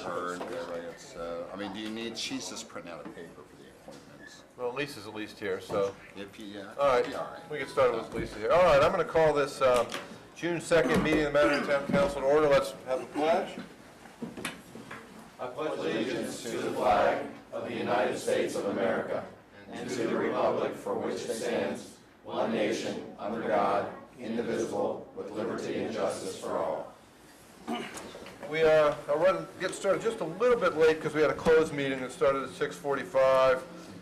heard. I mean, do you need, she's just printing out a paper for the appointments. Well, Lisa's at least here, so. Yeah. All right, Yeah, all right. we get started with Lisa here. All right, I'm going to call this June 2nd meeting of the Manhattan Town Council to order. Let's have a pledge. I pledge Allegiance to the flag of the United States of America and to the republic for which it stands, one nation, under God, indivisible, with liberty and justice for all. We are getting started just a little bit late because we had a closed meeting that started at 6:45,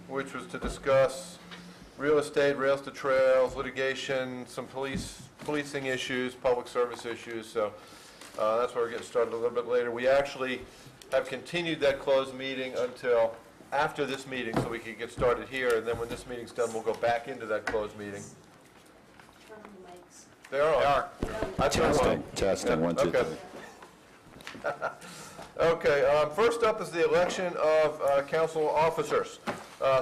which was to discuss real estate, rails to trails, litigation, some policing issues, public service issues. So that's why we're getting started a little bit later. We actually have continued that closed meeting until after this meeting so we can get started here, and then when this meeting's done, we'll go back into that closed meeting. They are. Testing, 1, 2, 3. Okay, first up is the election of council officers.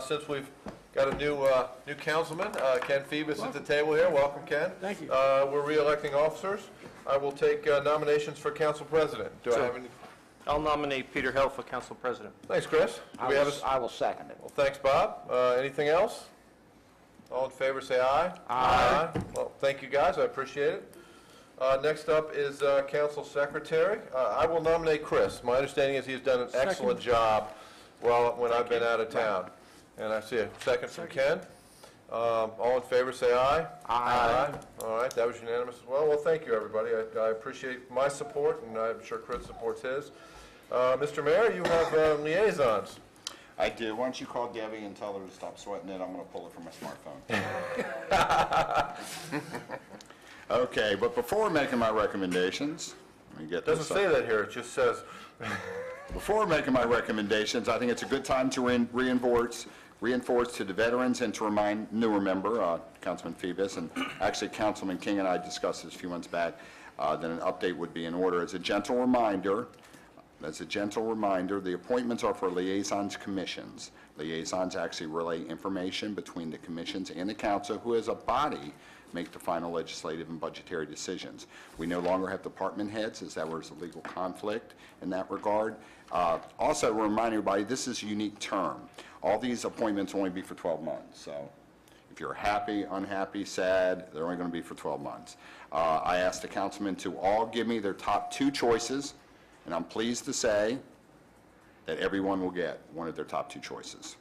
Since we've got a new councilman, Ken Phoebus at the table here. Welcome, Ken. Thank you. We're re-electing officers. I will take nominations for council president. Do I have any? I'll nominate Peter Hill for council president. Thanks, Chris. Do we have a? I will second it. Well, thanks, Bob. Anything else? All in favor, say aye. Aye. Well, thank you, guys. I appreciate it. Next up is council secretary. I will nominate Chris. My understanding is he's done an excellent job when I've been out of town. And I see a second from Ken. All in favor, say aye. Aye. All right, that was unanimous as well. Well, thank you, everybody. I appreciate my support, and I'm sure Chris supports his. Mr. Mayor, you have liaisons. I do. Why don't you call Debbie and tell her to stop sweating it? I'm going to pull it from my smartphone. Okay, but before making my recommendations, let me get this. Doesn't say that here. It just says. Before making my recommendations, I think it's a good time to reinforce to the veterans and to remind newer member, Councilman Phoebus, and actually Councilman King and I discussed this a few months back, that an update would be in order. As a gentle reminder, the appointments are for liaisons commissions. Liaisons actually relay information between the commissions and the council, who as a body make the final legislative and budgetary decisions. We no longer have department heads, as that was a legal conflict in that regard. Also, remind everybody, this is a unique term. All these appointments will only be for 12 months. So if you're happy, unhappy, sad, they're only going to be for 12 months. I asked the councilmen to all give me their top 2 choices, and I'm pleased to say that everyone will get one of their top 2 choices.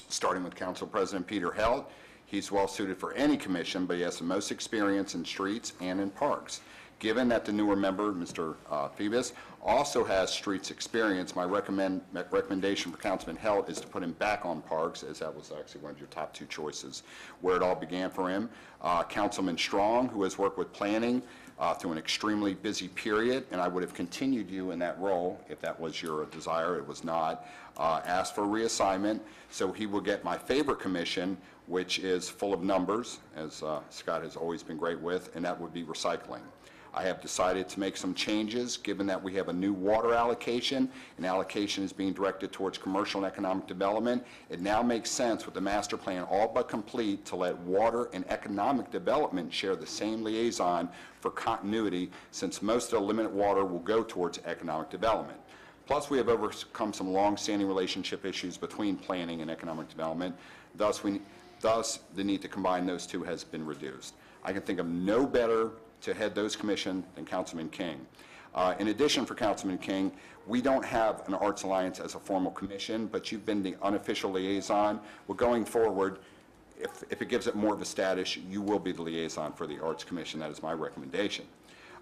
Starting with Council President Peter Held. He's well suited for any commission, but he has the most experience in streets and in parks. Given that the newer member, Mr. Phoebus, also has streets experience, my recommendation for Councilman Held is to put him back on parks, as that was actually one of your top 2 choices, where it all began for him. Councilman Strong, who has worked with planning through an extremely busy period, and I would have continued you in that role if that was your desire. It was not. Asked for reassignment, so he will get my favorite commission, which is full of numbers, as Scott has always been great with, and that would be recycling. I have decided to make some changes, given that we have a new water allocation, and allocation is being directed towards commercial and economic development. It now makes sense with the master plan all but complete to let water and economic development share the same liaison for continuity, since most of the limited water will go towards economic development. Plus, we have overcome some long-standing relationship issues between planning and economic development. Thus, the need to combine those two has been reduced. I can think of no better to head those commissions than Councilman King. In addition, for Councilman King, we don't have an Arts Alliance as a formal commission, but you've been the unofficial liaison. Well, going forward, if it gives it more of a status, you will be the liaison for the Arts Commission. That is my recommendation.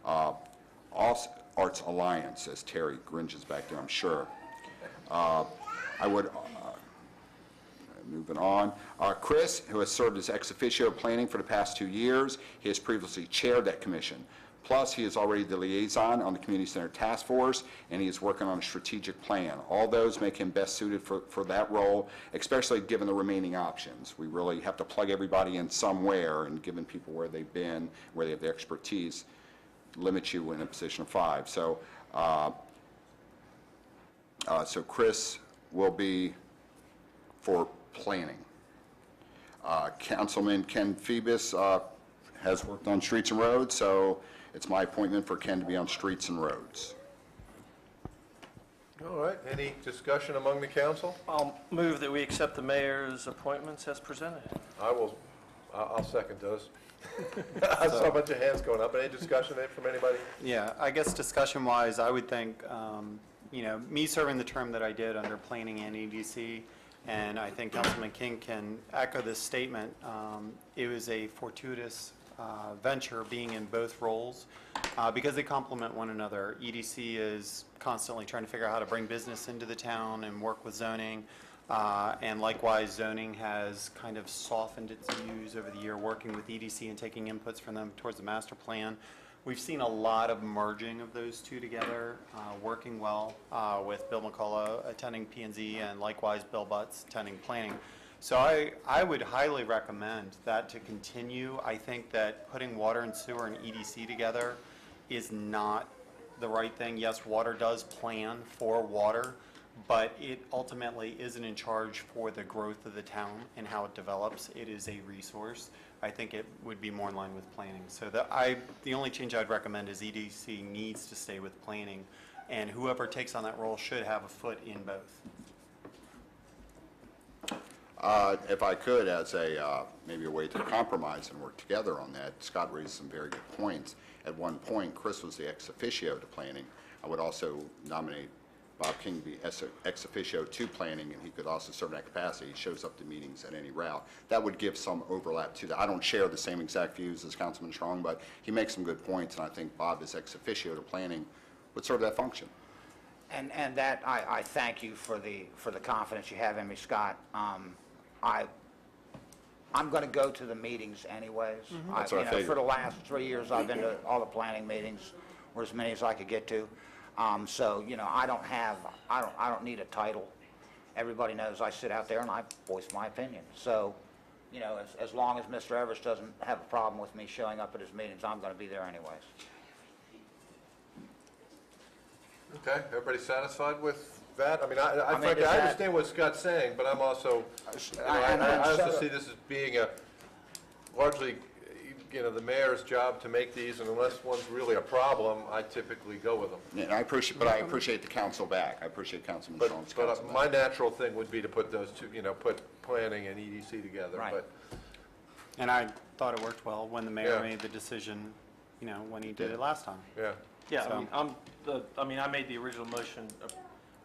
Also, Arts Alliance, as Terry gringes back there, I'm sure. I would, moving on. Chris, who has served as ex officio planning for the past 2 years, he has previously chaired that commission. Plus, he is already the liaison on the Community Center Task Force, and he is working on a strategic plan. All those make him best suited for that role, especially given the remaining options. We really have to plug everybody in somewhere, and given people where they've been, where they have the expertise, limits you in a position of 5. So, so Chris will be for planning. Councilman Ken Phoebus has worked on streets and roads, so it's my appointment for Ken to be on streets and roads. All right, any discussion among the council? I'll move that we accept the mayor's appointments as presented. I'll second those. I saw a bunch of hands going up. Any discussion from anybody? Yeah, I guess discussion-wise, I would think, me serving the term that I did under planning and EDC, and I think Councilman King can echo this statement, it was a fortuitous venture being in both roles because they complement one another. EDC is constantly trying to figure out how to bring business into the town and work with zoning. And likewise, zoning has kind of softened its views over the year, working with EDC and taking inputs from them towards the master plan. We've seen a lot of merging of those two together, working well with Bill McCullough attending P&Z and likewise Bill Butts attending planning. So I would highly recommend that to continue. I think that putting water and sewer and EDC together is not the right thing. Yes, water does plan for water, but it ultimately isn't in charge for the growth of the town and how it develops. It is a resource. I think it would be more in line with planning. So the only change I'd recommend is EDC needs to stay with planning, and whoever takes on that role should have a foot in both. If I could, as maybe a way to compromise and work together on that, Scott raised some very good points. At one point, Chris was the ex officio to planning. I would also nominate Bob King to be ex officio to planning, and he could also serve in that capacity. He shows up to meetings at any route. That would give some overlap to that. I don't share the same exact views as Councilman Strong, but he makes some good points, and I think Bob as ex officio to planning would serve that function. And that, I thank you for the confidence you have in me, Scott. I'm going to go to the meetings anyways. That's what I figured. For the last 3 years, I've been to all the planning meetings, or as many as I could get to. So, I don't need a title. Everybody knows I sit out there and I voice my opinion. So, as long as Mr. Evers doesn't have a problem with me showing up at his meetings, I'm going to be there anyways. Okay, everybody satisfied with that? I mean, I mean, frankly, is I that- understand what Scott's saying, but I'm also, And I I'm also so- see this as being a largely, the mayor's job to make these, and unless one's really a problem, I typically go with them. And I appreciate the council back. I appreciate Councilman Strong's council But back. my natural thing would be to put those two, put planning and EDC together. Right. But And I thought it worked well when the mayor Yeah. made the decision, when he did it last time. yeah, Yeah, So- I made the original motion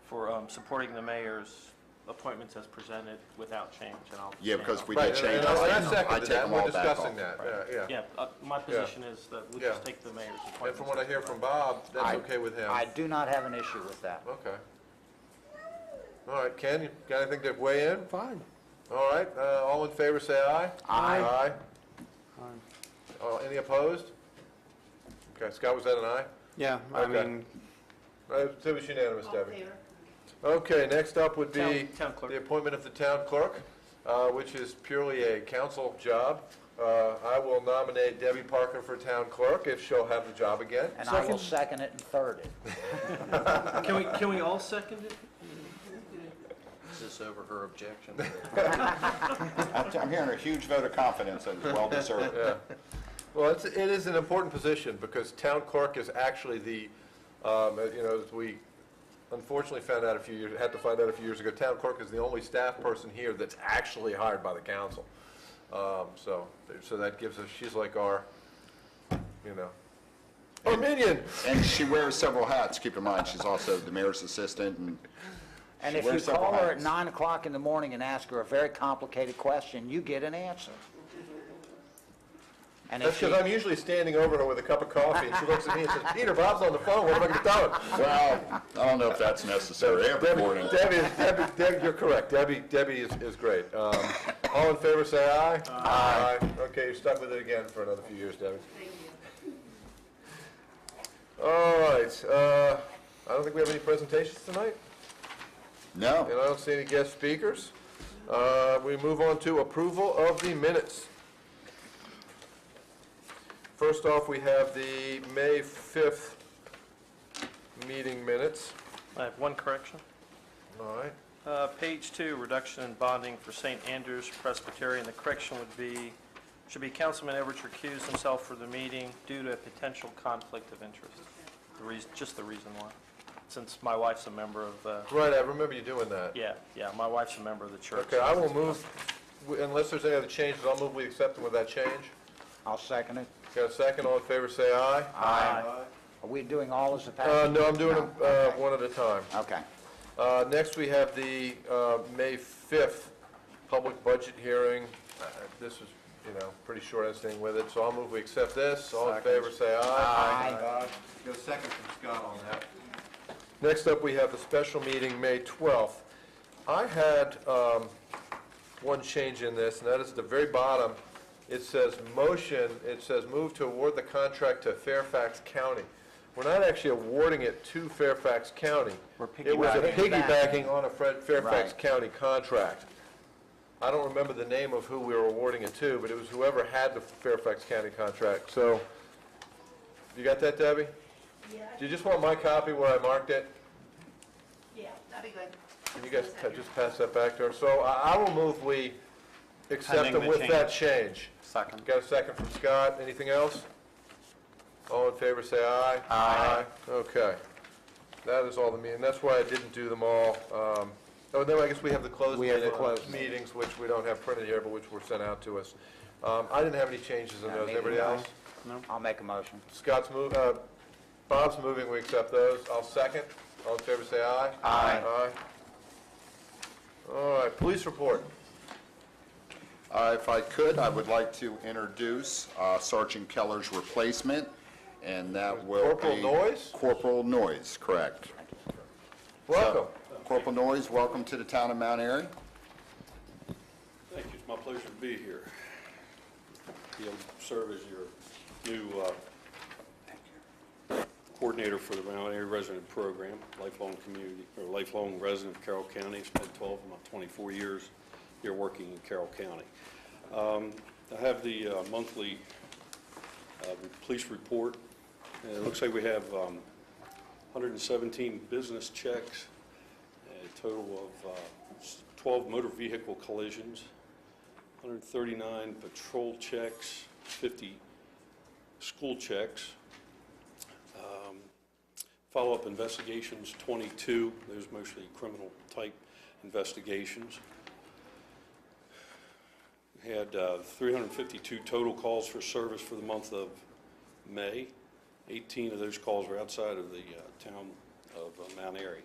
for supporting the mayor's appointments as presented without change, and I'll. Yeah, because we right. did change. And I I seconded take that. them We're all back discussing off. that. Yeah. Yeah, my position is that we just take the mayor's appointments. And from what I hear from Bob, that's I- okay with him. I do not have an issue with that. Okay. All right, Ken, you got anything to weigh in? Fine. All right, all in favor, say aye. Aye. Aye. Any opposed? Okay, Scott, was that an aye? Yeah, I Okay. mean, It was unanimous, Debbie. Okay, next up would be Town clerk. the appointment of the town clerk, which is purely a council job. I will nominate Debbie Parker for town clerk if she'll have the job again. And I will second it and third it. Can we all second it? Is this over her objection? I'm hearing a huge vote of confidence that is well deserved. Yeah. Well, it is an important position because town clerk is actually the, as we unfortunately had to find out a few years ago, town clerk is the only staff person here that's actually hired by the council. So that gives us, she's like our, our minion. And she wears several hats. Keep in mind, she's also the mayor's assistant, and And she if you wears several call her at hats. 9 o'clock in the morning and ask her a very complicated question, you get an answer. And That's if she, because I'm usually standing over her with a cup of coffee, and she looks at me and says, "Peter, Bob's on the phone, what am I going to tell him?" Well, I don't know if that's necessary every morning. Debbie, you're correct. Debbie is great. All in favor, say aye. Aye. Okay, you're stuck with it again for another few years, Debbie. All right, I don't think we have any presentations tonight, No. and I don't see any guest speakers. We move on to approval of the minutes. First off, we have the May 5th meeting minutes. I have one correction. All right. Page 2, reduction in bonding for St. Andrew's Presbyterian. The correction should be Councilman Edwards recused himself for the meeting due to a potential conflict of interest. Just the reason why. since my wife's a member of, Right, I remember you doing that. yeah, my wife's a member of the church. Okay, I will move, unless there's any other changes, I'll move we accept them with that change. I'll second it. Got a second, all in favor, say aye. Aye. Are we doing all as a package? No, I'm doing them Okay. one at a time. Okay. Next, we have the May 5th public budget hearing. This is, pretty short anything with it, so I'll move we accept this. All in favor, say aye. Aye. Got a second from Scott on that. Next up, we have the special meeting, May 12th. I had one change in this, and that is at the very bottom. It says move to award the contract to Fairfax County. We're not actually awarding it to Fairfax County. We're It was a piggybacking. piggybacking on a Fairfax Right. County contract. I don't remember the name of who we were awarding it to, but it was whoever had the Fairfax County contract. So, you got that, Debbie? Yeah, Do you just want my copy where I marked it? yeah, that'd be good. Can you guys just pass that back to her? So I will move we accept Pending them the with that change. Second. Got a second from Scott. Anything else? All in favor, say aye. Aye. Okay. That is all the meeting. That's why I didn't do them all. Then I guess we have the closed We have the closed meetings, which we don't have printed here, but which were sent out to us. I didn't have any changes in those. Neither Anybody did I. else? I'll make a motion. Bob's moving, we accept those. I'll second. All in favor, say aye. Aye. Aye. All right, police report. If I could, I would like to introduce Sergeant Keller's replacement, and that will be... Corporal Noyes? Corporal Noyes, correct. Welcome. Corporal Noyes, welcome to the town of Mount Airy. Thank you, it's my pleasure to be here. Be able to serve as your new coordinator for the Mount Airy resident program, lifelong resident of Carroll County. Spent 12 of my 24 years here working in Carroll County. I have the monthly police report. And it looks like we have 117 business checks, a total of 12 motor vehicle collisions, 139 patrol checks, 50 school checks, follow-up investigations, 22. Those mostly criminal-type investigations. We had 352 total calls for service for the month of May. 18 of those calls were outside of the town of Mount Airy.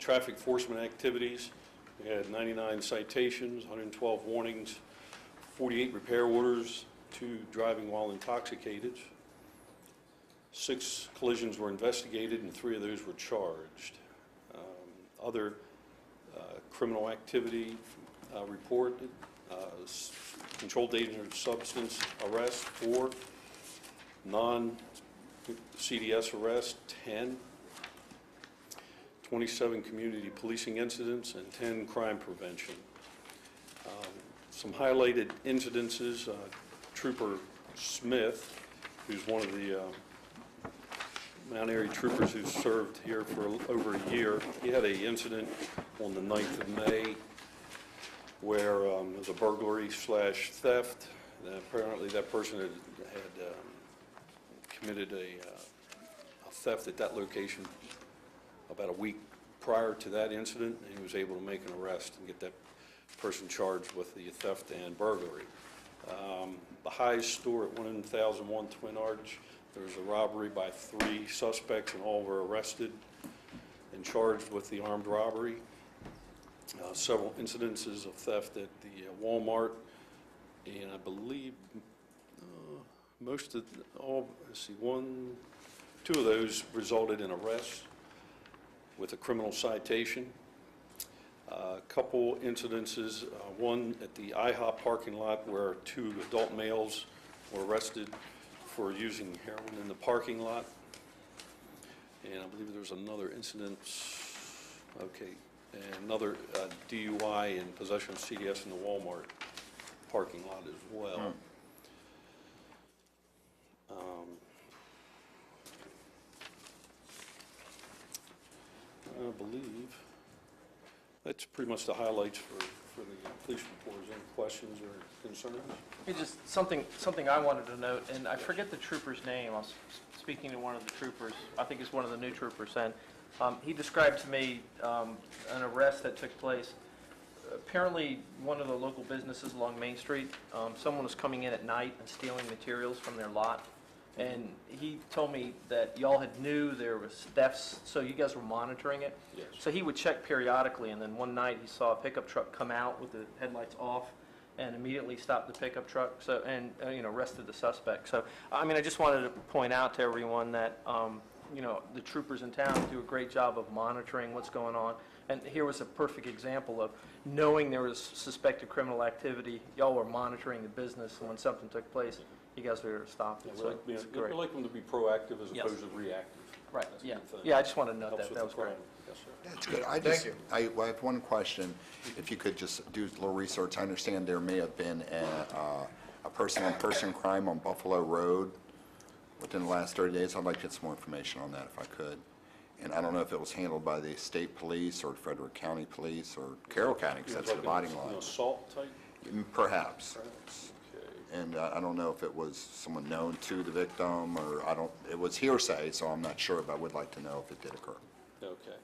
Traffic enforcement activities, we had 99 citations, 112 warnings, 48 repair orders, 2 driving while intoxicated. 6 collisions were investigated and 3 of those were charged. Other criminal activity reported, controlled dangerous substance arrest, 4, non-CDS arrest, 10, 27 community policing incidents, and 10 crime prevention. Some highlighted incidences, Trooper Smith, who's one of the Mount Airy troopers who served here for over a year. He had an incident on the 9th of May where it was a burglary / theft. And apparently that person had committed a theft at that location about a week prior to that incident, and he was able to make an arrest and get that person charged with the theft and burglary. The High's store at 1001 Twin Arch, there was a robbery by 3 suspects, and all were arrested and charged with the armed robbery. Several incidences of theft at the Walmart, and I believe two of those resulted in arrests with a criminal citation. A couple incidences, one at the IHOP parking lot where 2 adult males were arrested for using heroin in the parking lot. And I believe there was another incident, and another DUI in possession of CDS in the Walmart parking lot as well. I believe that's pretty much the highlights for the police report. Is there any questions or concerns? Hey, just something I wanted to note, and I forget the trooper's name. I was speaking to one of the troopers, I think it's one of the new troopers, and He described to me an arrest that took place. Apparently, one of the local businesses along Main Street, someone was coming in at night and stealing materials from their lot. And he told me that y'all had knew there was thefts, so you guys were monitoring it. Yes. So he would check periodically, and then one night he saw a pickup truck come out with the headlights off and immediately stopped the pickup truck, so, and, arrested the suspect. So, I mean, I just wanted to point out to everyone that, the troopers in town do a great job of monitoring what's going on. And here was a perfect example of knowing there was suspected criminal activity, y'all were monitoring the business, and when something took place, you guys were there to stop it. Yeah, So it's we great. like them to be proactive as Yes. opposed to reactive. Right, That's a yeah. good thing. Yeah, I just wanted to note Helps that. with That the was great. crime. Yes, sir. That's good. Thank you. I have one question. If you could just do a little research. I understand there may have been a person-on-person crime on Buffalo Road within the last 30 days. I'd like to get some more information on that if I could. And I don't know if it was handled by the state police or Frederick County Police or Carroll County, because that's the dividing An line. assault type? Perhaps. Okay. And I don't know if it was someone known to the victim, or it was hearsay, so I'm not sure, but I would like to know if it did occur. Okay.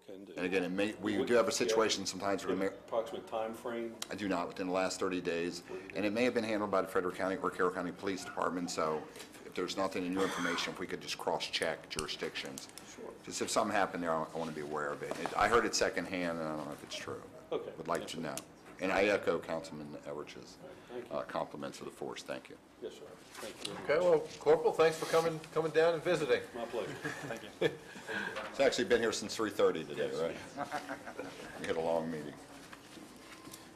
Can do. And again, we do have a situation sometimes where Approximate time frame? I do not, within the last 30 days, and it may have been handled by the Frederick County or Carroll County Police Department, so if there's nothing in your information, if we could just cross-check jurisdictions. Sure. Just if something happened there, I want to be aware of it. I heard it secondhand, and I don't know if it's true. but Okay. Would like to know. And I echo Councilman Everidge's Thank you. compliments of the force. Thank you. Yes, sir. Thank you. Okay, well, Corporal, thanks for coming down and visiting. My pleasure. Thank you. It's actually been here since 3:30 today, right? We had a long meeting.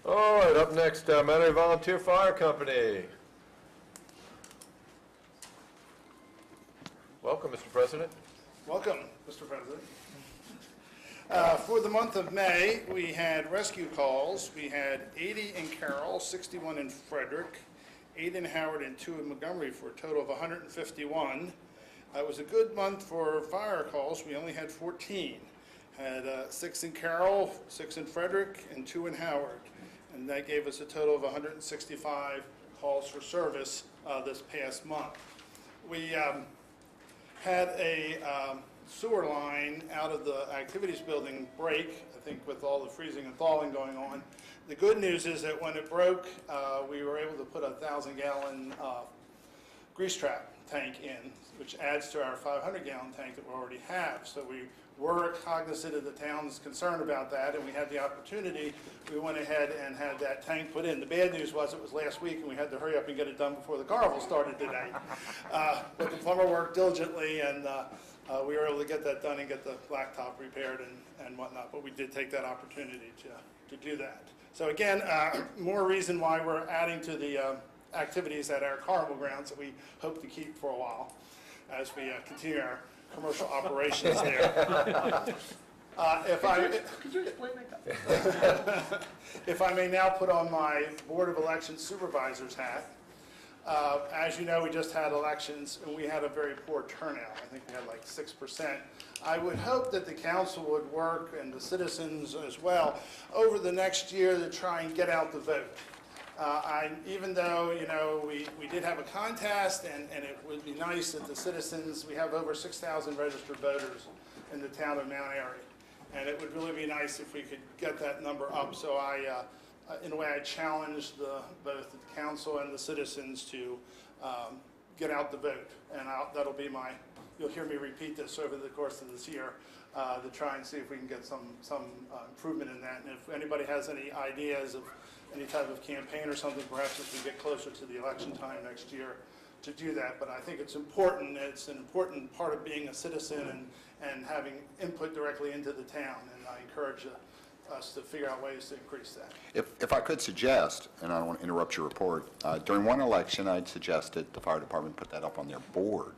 All right, up next, Monterey Volunteer Fire Company. Welcome, Mr. President. Welcome, Mr. President. For the month of May, we had rescue calls. We had 80 in Carroll, 61 in Frederick, 8 in Howard, and 2 in Montgomery, for a total of 151. It was a good month for fire calls. We only had 14. Had 6 in Carroll, 6 in Frederick, and 2 in Howard. And that gave us a total of 165 calls for service this past month. We had a sewer line out of the activities building break, I think with all the freezing and thawing going on. The good news is that when it broke, we were able to put a 1,000-gallon grease trap tank in, which adds to our 500-gallon tank that we already have. So we were cognizant of the town's concern about that, and we had the opportunity. We went ahead and had that tank put in. The bad news was it was last week, and we had to hurry up and get it done before the carnival started today. But the plumber worked diligently, and we were able to get that done and get the blacktop repaired and whatnot. But we did take that opportunity to do that. So again, more reason why we're adding to the activities at our carnival grounds that we hope to keep for a while as we continue our commercial operations there. Could you explain that? If I may now put on my Board of Election Supervisors hat. As you know, we just had elections, and we had a very poor turnout. I think we had like 6%. I would hope that the council would work, and the citizens as well, over the next year to try and get out the vote. Even though, we did have a contest, and it would be nice that the citizens, we have over 6,000 registered voters in the town of Mount Airy. And it would really be nice if we could get that number up. So in a way, I challenge both the council and the citizens to get out the vote. And that'll be you'll hear me repeat this over the course of this year to try and see if we can get some improvement in that. And if anybody has any ideas of any type of campaign or something, perhaps as we get closer to the election time next year to do that. But I think it's important. It's an important part of being a citizen and having input directly into the town. And I encourage us to figure out ways to increase that. If I could suggest, and I don't want to interrupt your report, during one election, I'd suggested the fire department put that up on their board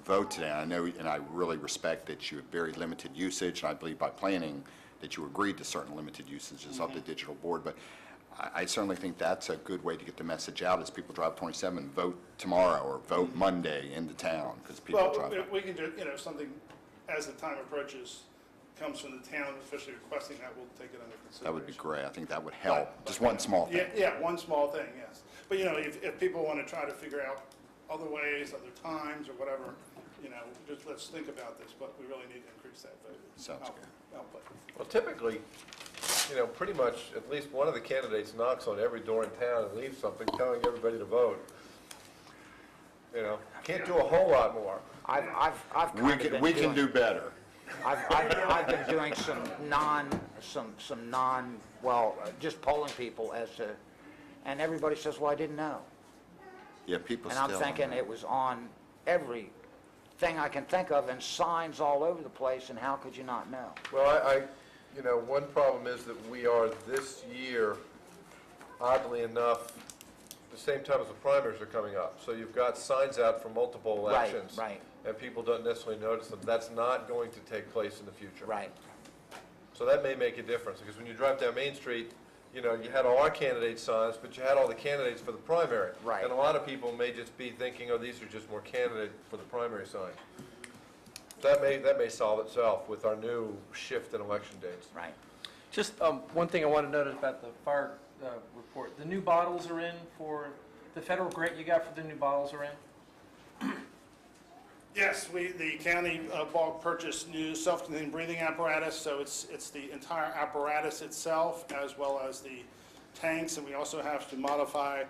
vote today. I know, and I really respect that you have very limited usage, and I believe by planning that you agreed to certain limited usages of the digital board, but I certainly think that's a good way to get the message out as people drive 27, vote tomorrow or vote Monday in the town, because people drive. Well, we can do, something as the time approaches, comes from the town, especially requesting that, we'll take it under consideration. That would be great. I think that would help. Just one small thing. Yeah, one small thing, yes. But, if people want to try to figure out other ways, other times, or whatever, you know, just let's think about this, but we really need to increase that vote. Sounds out- good. output. Well, typically, you know, pretty much at least one of the candidates knocks on every door in town and leaves something telling everybody to vote. You know, can't do a whole lot more. I've We kind of can, been we can doing- do better. I've been doing some just polling people as to, and everybody says, well, I didn't know. Yeah, people And still. I'm thinking it was on every thing I can think of and signs all over the place, and how could you not know? Well, you know, one problem is that we are this year, oddly enough, the same time as the primaries are coming up. So you've got signs out for multiple Right, elections. right. And people don't necessarily notice them. That's not going to take place in the future. Right. So that may make a difference, because when you drive down Main Street, you know, you had all our candidate signs, but you had all the candidates for the primary. Right. And a lot of people may just be thinking, oh, these are just more candidate for the primary signs. That may solve itself with our new shift in election dates. Right. Just one thing I want to notice about the fire report. The new bottles are in for, the federal grant you got for the new bottles are in? Yes, the county bulk purchased new self-contained breathing apparatus, so it's the entire apparatus itself as well as the tanks, and we also have to modify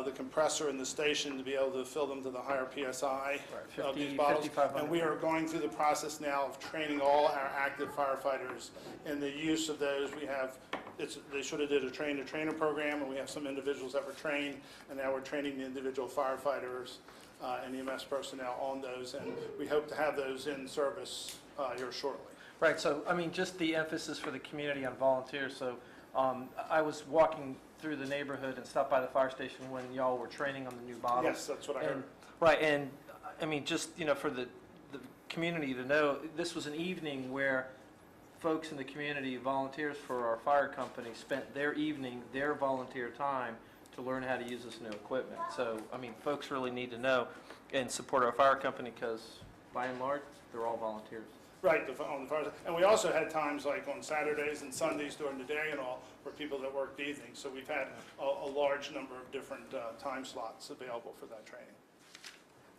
the compressor in the station to be able to fill them to the higher PSI of these 50, bottles. 5,500. And we are going through the process now of training all our active firefighters in the use of those. We have, they should have did a train-the-trainer program, and we have some individuals that were trained, and now we're training the individual firefighters and EMS personnel on those, and we hope to have those in service here shortly. Right, so, I mean, just the emphasis for the community on volunteers, so I was walking through the neighborhood and stopped by the fire station when y'all were training on the new bottles. Yes, that's what I heard. And- Right, and, I mean, just, you know, for the community to know, this was an evening where folks in the community, volunteers for our fire company, spent their evening, their volunteer time to learn how to use this new equipment. So, I mean, folks really need to know and support our fire company because, by and large, they're all volunteers. Right, on the fire, and we also had times like on Saturdays and Sundays during the day and all, for people that worked evenings. So we've had a large number of different time slots available for that training.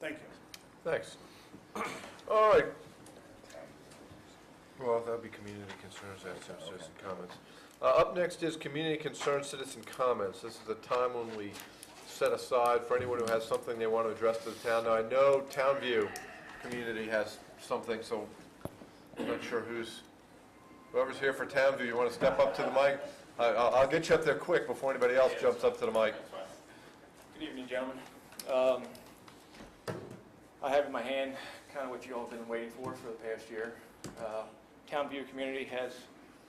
Thank you. Thanks. All right. Well, that'd be community concerns, that's citizen comments. Up next is community concerns, citizen comments. This is the time when we set aside for anyone who has something they want to address to the town. Now, I know Townview community has something, so I'm not sure whoever's here for Townview, you want to step up to the mic? I'll get you up there quick before anybody else jumps up to the mic. Good evening, gentlemen. I have in my hand kind of what you all have been waiting for the past year. Townview community has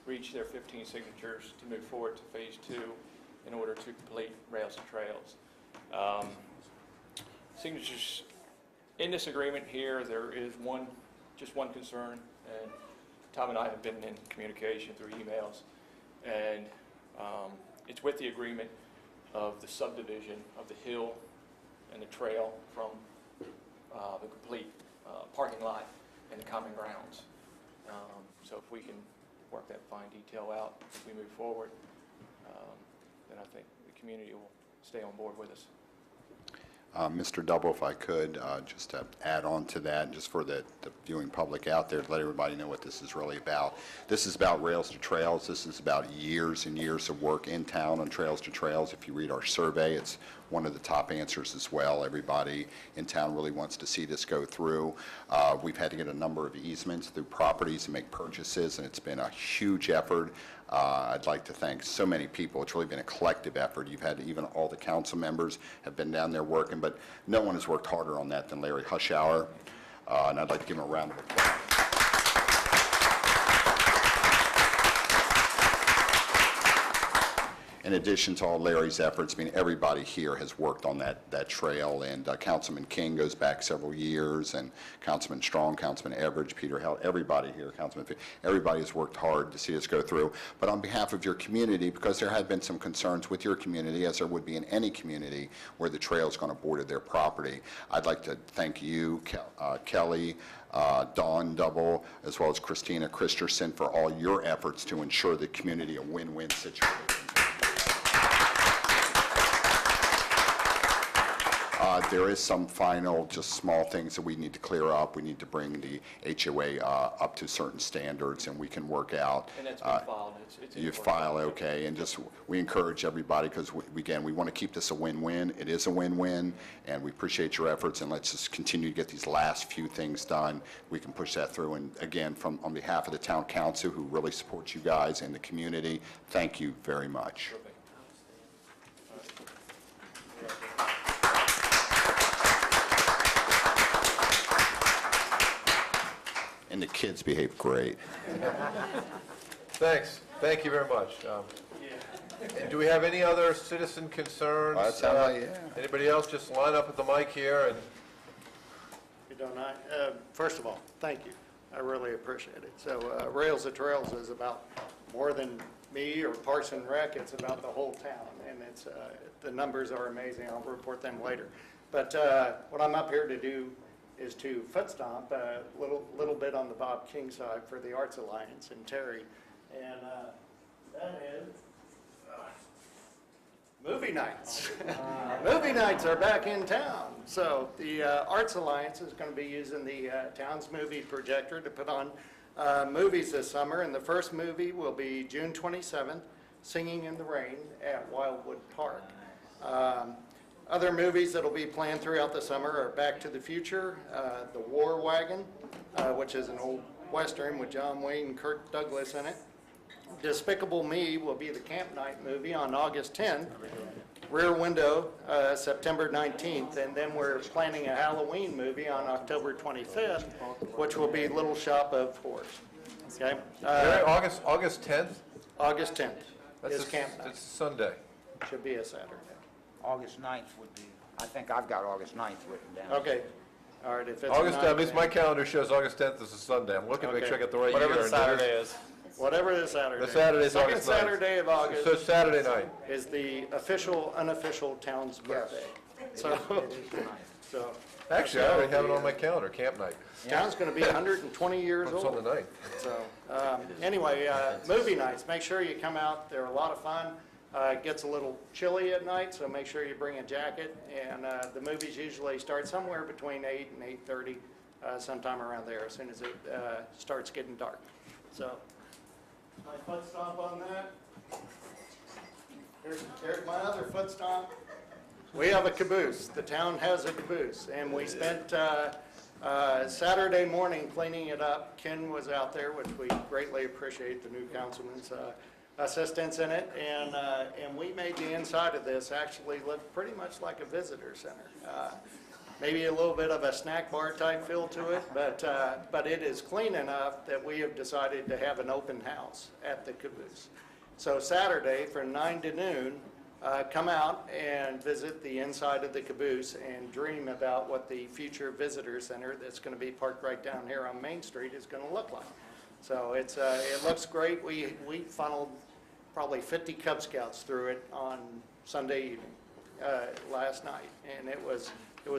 reached their 15 signatures to move forward to phase 2 in order to complete rails and trails. Signatures in this agreement here, there is just one concern, and Tom and I have been in communication through emails, and it's with the agreement of the subdivision of the hill and the trail from the complete parking lot and the common grounds. So if we can work that fine detail out as we move forward, then I think the community will stay on board with us. Mr. Double, if I could, just to add on to that, just for the viewing public out there, to let everybody know what this is really about. This is about Rails to Trails. This is about years and years of work in town on Trails to Trails. If you read our survey, it's one of the top answers as well. Everybody in town really wants to see this go through. We've had to get a number of easements through properties and make purchases, and it's been a huge effort. I'd like to thank so many people. It's really been a collective effort. You've had even all the council members have been down there working, but no one has worked harder on that than Larry Hushauer, and I'd like to give him a round of applause. In addition to all Larry's efforts, I mean, everybody here has worked on that trail, and Councilman King goes back several years, and Councilman Strong, Councilman Everidge, Peter Held, everybody here, everybody has worked hard to see us go through. But on behalf of your community, because there had been some concerns with your community, as there would be in any community where the trail is going to border their property, I'd like to thank you, Kelly, Dawn Double, as well as Christina Christensen, for all your efforts to ensure the community a win-win situation. There is some final, just small things that we need to clear up. We need to bring the HOA up to certain standards, and we can work out. And that's been filed. It's in You court. file, okay, and just, we encourage everybody, because again, we want to keep this a win-win. It is a win-win, and we appreciate your efforts, and let's just continue to get these last few things done. We can push that through, and again, on behalf of the town council, who really supports you guys and the community, thank you very much. And the kids behave great. Thanks. Thank you very much. And do we have any other citizen concerns? That sounds like, yeah. Anybody else? Just line up at the mic here and. You don't know. First of all, thank you. I really appreciate it. So Rails to Trails is about more than me or Parks and Rec. It's about the whole town, and it's the numbers are amazing. I'll report them later. But what I'm up here to do is to foot stomp a little bit on the Bob King side for the Arts Alliance and Terry, and that is movie nights. Movie nights are back in town. So the Arts Alliance is going to be using the town's movie projector to put on movies this summer, and the first movie will be June 27th, Singing in the Rain at Wildwood Park. Other movies that'll be planned throughout the summer are Back to the Future, The War Wagon, which is an old Western with John Wayne and Kirk Douglas in it. Despicable Me will be the camp night movie on August 10th. Rear Window, September 19th, and then we're planning a Halloween movie on October 25th, which will be Little Shop of Horrors. Okay? August 10th? August 10th is a- camp night. It's Sunday. Should be a Saturday. August 9th would be, I think I've got August 9th written down. Okay. All right, if it's August, a at least my night, calendar shows August 10th is a Sunday. I'm looking to make Okay. sure I got the right year. Whatever the and Saturday there's- is. whatever the Saturday. The Saturday's Second August 9th. Saturday of August So Saturday night. is the official, unofficial town's birthday. So, so Actually, I already have it on my calendar, camp night. town's going to be 120 years It's on old. the 9th. So, anyway, movie nights, make sure you come out, they're a lot of fun. It gets a little chilly at night, so make sure you bring a jacket. And the movies usually start somewhere between 8 and 8:30, sometime around there, as soon as it starts getting dark. So, my foot stomp on that. Here's my other foot stomp. We have a caboose. The town has a caboose, and we spent Saturday morning cleaning it up. Ken was out there, which we greatly appreciate the new councilman's assistance in it, and we made the inside of this actually look pretty much like a visitor center. Maybe a little bit of a snack bar type feel to it, but it is clean enough that we have decided to have an open house at the caboose. So Saturday from 9 to noon, come out and visit the inside of the caboose and dream about what the future visitor center that's going to be parked right down here on Main Street is going to look like. So it looks great. We funneled probably 50 Cub Scouts through it on Sunday evening last night, and it was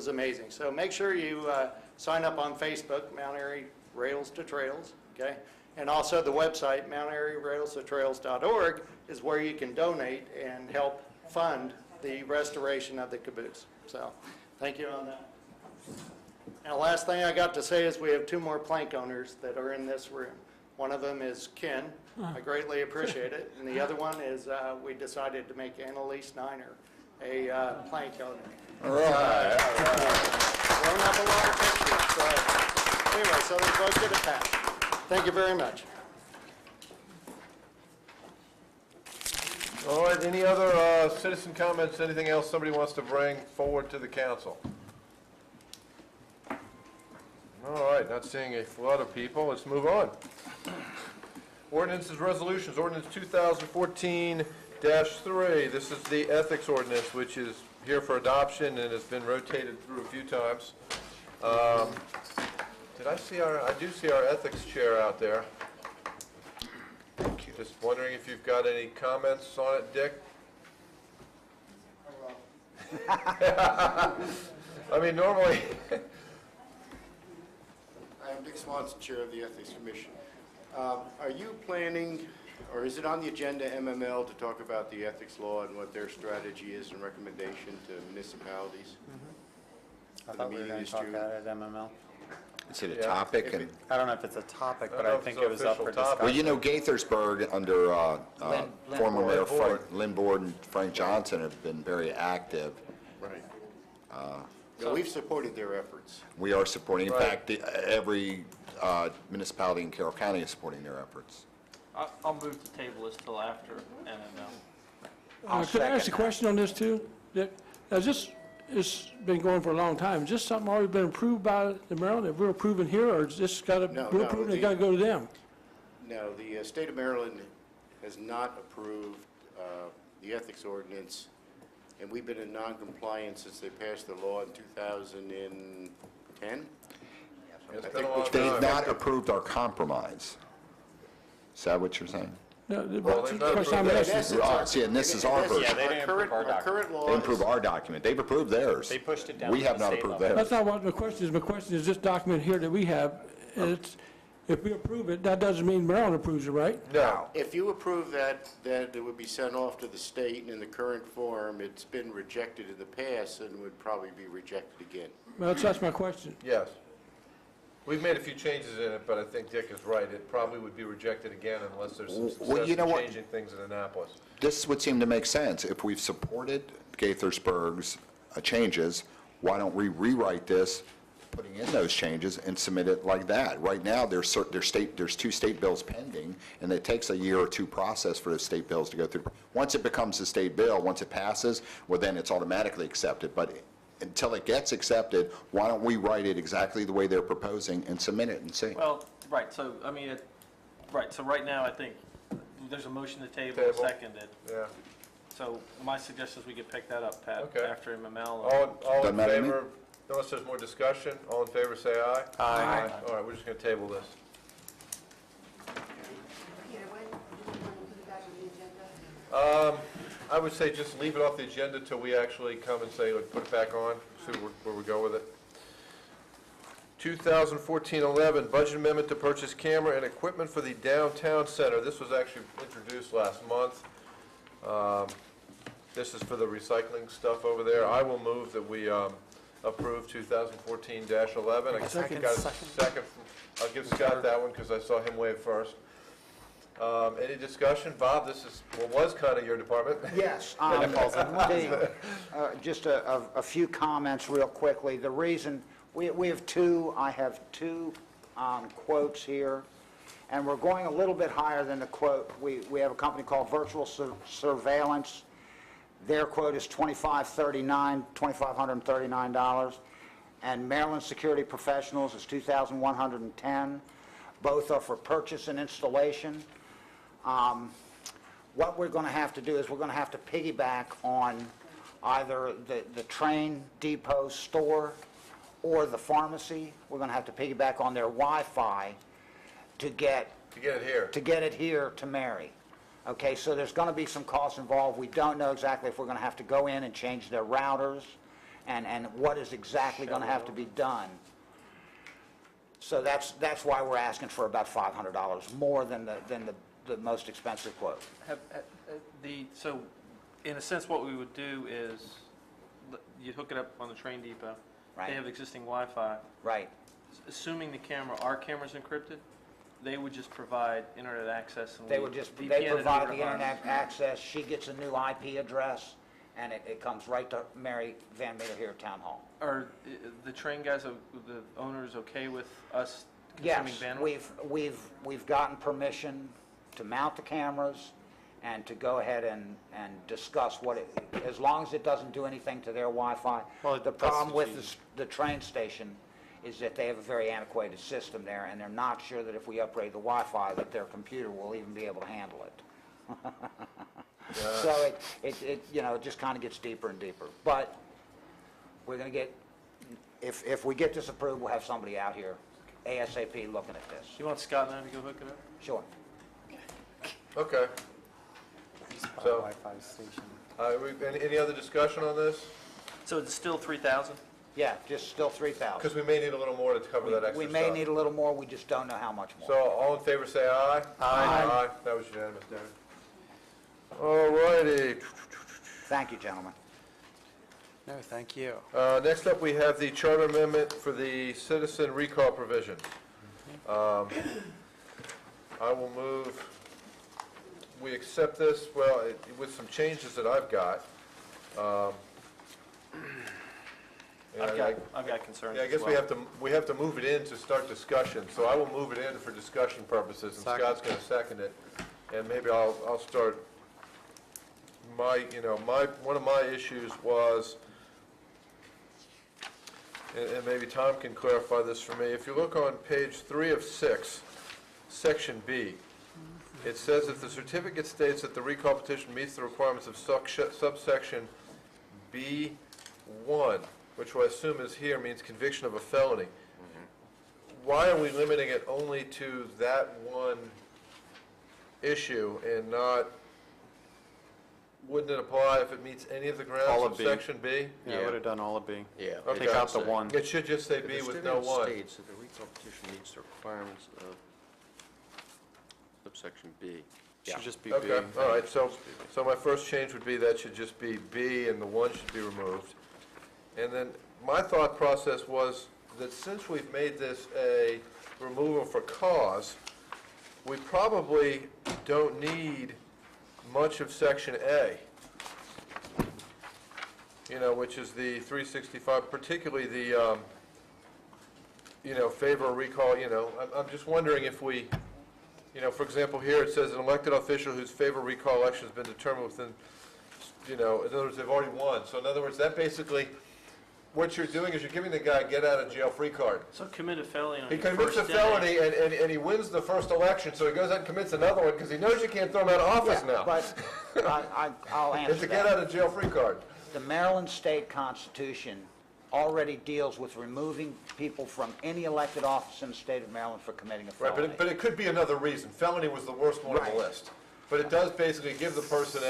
amazing. So make sure you sign up on Facebook, Mount Airy Rails to Trails, okay? And also the website, MountAiryRailsToTrails.org, is where you can donate and help fund the restoration of the caboose. So thank you on that. And the last thing I got to say is we have 2 more plank owners that are in this room. One of them is Ken. I greatly appreciate it. And the other one is we decided to make Annalise Niner a plank owner. All right. Throwing up a lot of pictures. So anyway, so they both get a pass. Thank you very much. All right, any other citizen comments, anything else somebody wants to bring forward to the council? All right, not seeing a flood of people, let's move on. Ordinances, resolutions, ordinance 2014-3. This is the ethics ordinance, which is here for adoption and has been rotated through a few times. I do see our ethics chair out there. Just wondering if you've got any comments on it, Dick? I mean, normally, I'm Dick Swanson, Chair of the Ethics Commission. Are you planning, or is it on the agenda, MML, to talk about the ethics law and what their strategy is and recommendation to municipalities? I the thought we were meeting going is to talk June. about it at MML. Is it a Yeah. topic? If And it- I don't know if it's a topic, I but don't know I if think it's it was up for official topic. Well, discussion. you know, Gaithersburg, under former Mayor Board. Lynn Board and Frank Johnson, have been very active. Right. Yeah, we've supported their efforts. We are supporting, in Right. fact, every municipality in Carroll County is supporting their efforts. I'll move the table this till after MML. I'll Could I ask a second that. question on this too? Dick? Now, this has been going for a long time. Is this something already been approved by the Maryland, that we're approving here, or is this got to, No, we're no, approving, it the- got to go to them? No, the state of Maryland has not approved the ethics ordinance, and we've been in non-compliance since they passed the law in 2010. It's I been a think long which They've time. not approved our compromise. Is that what you're saying? No, the Well, they've not question I'm approved asking- it. essence, our- See, and this is our in essence, version. Yeah, they didn't approve our Our current law They is... approved our document. They've approved theirs. They pushed it down We to have the not state approved level. theirs. That's not what my question is. My question is this document here that we have, it's, if we approve it, that doesn't mean Maryland approves it, right? No. If you approve that, then it would be sent off to the state, and in the current form, it's been rejected in the past and would probably be rejected again. Well, that's my question. Yes. We've made a few changes in it, but I think Dick is right. It probably would be rejected again unless there's some Well, success you know in what? changing things in Annapolis. This would seem to make sense. If we've supported Gaithersburg's changes, why don't we rewrite this, putting in those changes, and submit it like that? Right now, there's two state bills pending, and it takes a year or two process for those state bills to go through. Once it becomes a state bill, once it passes, well, then it's automatically accepted. But until it gets accepted, why don't we write it exactly the way they're proposing and submit it and see? Well, right, so, I mean, right, so right now, I think there's a motion to table, Table. seconded. Yeah. So my suggestion is we could pick that up, Pat, Okay. after MML. All in Doesn't matter to me. favor, unless there's more discussion, all in favor, say aye. Aye. All right, we're just going to table this. Peter, when do you want to put it back on the agenda? I would say just leave it off the agenda till we actually come and say, like, put it back on, see where we go with it. 2014-11, budget amendment to purchase camera and equipment for the downtown center. This was actually introduced last month. This is for the recycling stuff over there. I will move that we approve 2014-11. I Second. got a second. I'll give Scott that one because I saw him wave first. Any discussion? Bob, this is, well, was kind of your department. Yes. Just a few comments real quickly. The reason, I have two quotes here, and we're going a little bit higher than the quote. We have a company called Virtual Surveillance. Their quote is $2,539, and Maryland Security Professionals is $2,110. Both are for purchase and installation. What we're going to have to do is we're going to have to piggyback on either the train depot store or the pharmacy. We're going to have to piggyback on their Wi-Fi to get To get it here. it here to Mary. Okay, so there's going to be some costs involved. We don't know exactly if we're going to have to go in and change their routers and what is exactly going to have to be done. So that's why we're asking for about $500 more than the most expensive quote. So, in a sense, what we would do is, you hook it up on the train depot. Right. They have existing Wi-Fi. Right. Assuming our camera's encrypted, they would just provide internet access and They we would just, VPN they it provide over the to ours. internet access, she gets a new IP address, and it comes right to Mary Van Meter here at Town Hall. Are the train guys, the owners okay with us consuming Yes, bandwidth? we've gotten permission to mount the cameras and to go ahead and discuss as long as it doesn't do anything to their Wi-Fi. Well, The that's problem what's with the train station is that they have a very antiquated system there, and they're not sure that if we upgrade the Wi-Fi, that their computer will even be able to handle it. So it just kind of gets deeper and deeper. But we're going to get, if we get this approved, we'll have somebody out here ASAP looking at this. You want Scott and I to go hook it up? Sure. Okay. So- Wi-Fi station. Any other discussion on this? So it's still 3,000? Yeah, just still 3,000. Because we may need a little more to cover that extra We stuff. may need a little more, we just don't know how much So more. all in favor, say aye. Aye. That was unanimous, Darren. All righty. Thank you, gentlemen. No, thank you. Next up, we have the charter amendment for the citizen recall provision. I will move, we accept this, well, with some changes that I've got. I've got concerns Yeah, I as guess well. we have to move it in to start discussion, so I will move it in for discussion purposes, and Second. Scott's gonna second it. And maybe I'll start, one of my issues was, and maybe Tom can clarify this for me, if you look on page 3 of 6, section B, it says if the certificate states that the recall petition meets the requirements of subsection B1, which I assume is here, means conviction of a felony. Why are we limiting it only to that one issue and not, wouldn't it apply if it meets any of the All grounds of of B. section B? Yeah, I would have done all of B. Yeah. Okay. Take out the one. It should just say B with no one. states that the recall petition meets the requirements of subsection B. Should just be B. Okay, all right, so my first change would be that should just be B and the one should be removed. And then my thought process was that since we've made this a removal for cause, we probably don't need much of section A, which is the 365, particularly the, favor or recall, I'm just wondering if we, for example, here it says an elected official whose favor recall election has been determined within, in other words, they've already won. So in other words, that basically, what you're doing is you're giving the guy a get-out-of-jail-free card. So commit a felony on He your commits first a day. felony, and he wins the first election, so he goes out and commits another one, because he knows you can't throw him out of office Yeah, now. But I'll answer It's a that. get-out-of-jail-free card. The Maryland State Constitution already deals with removing people from any elected office in the state of Maryland for committing a Right, felony. but it could be another reason. Felony was the worst one on Right. the list. But it does basically give the person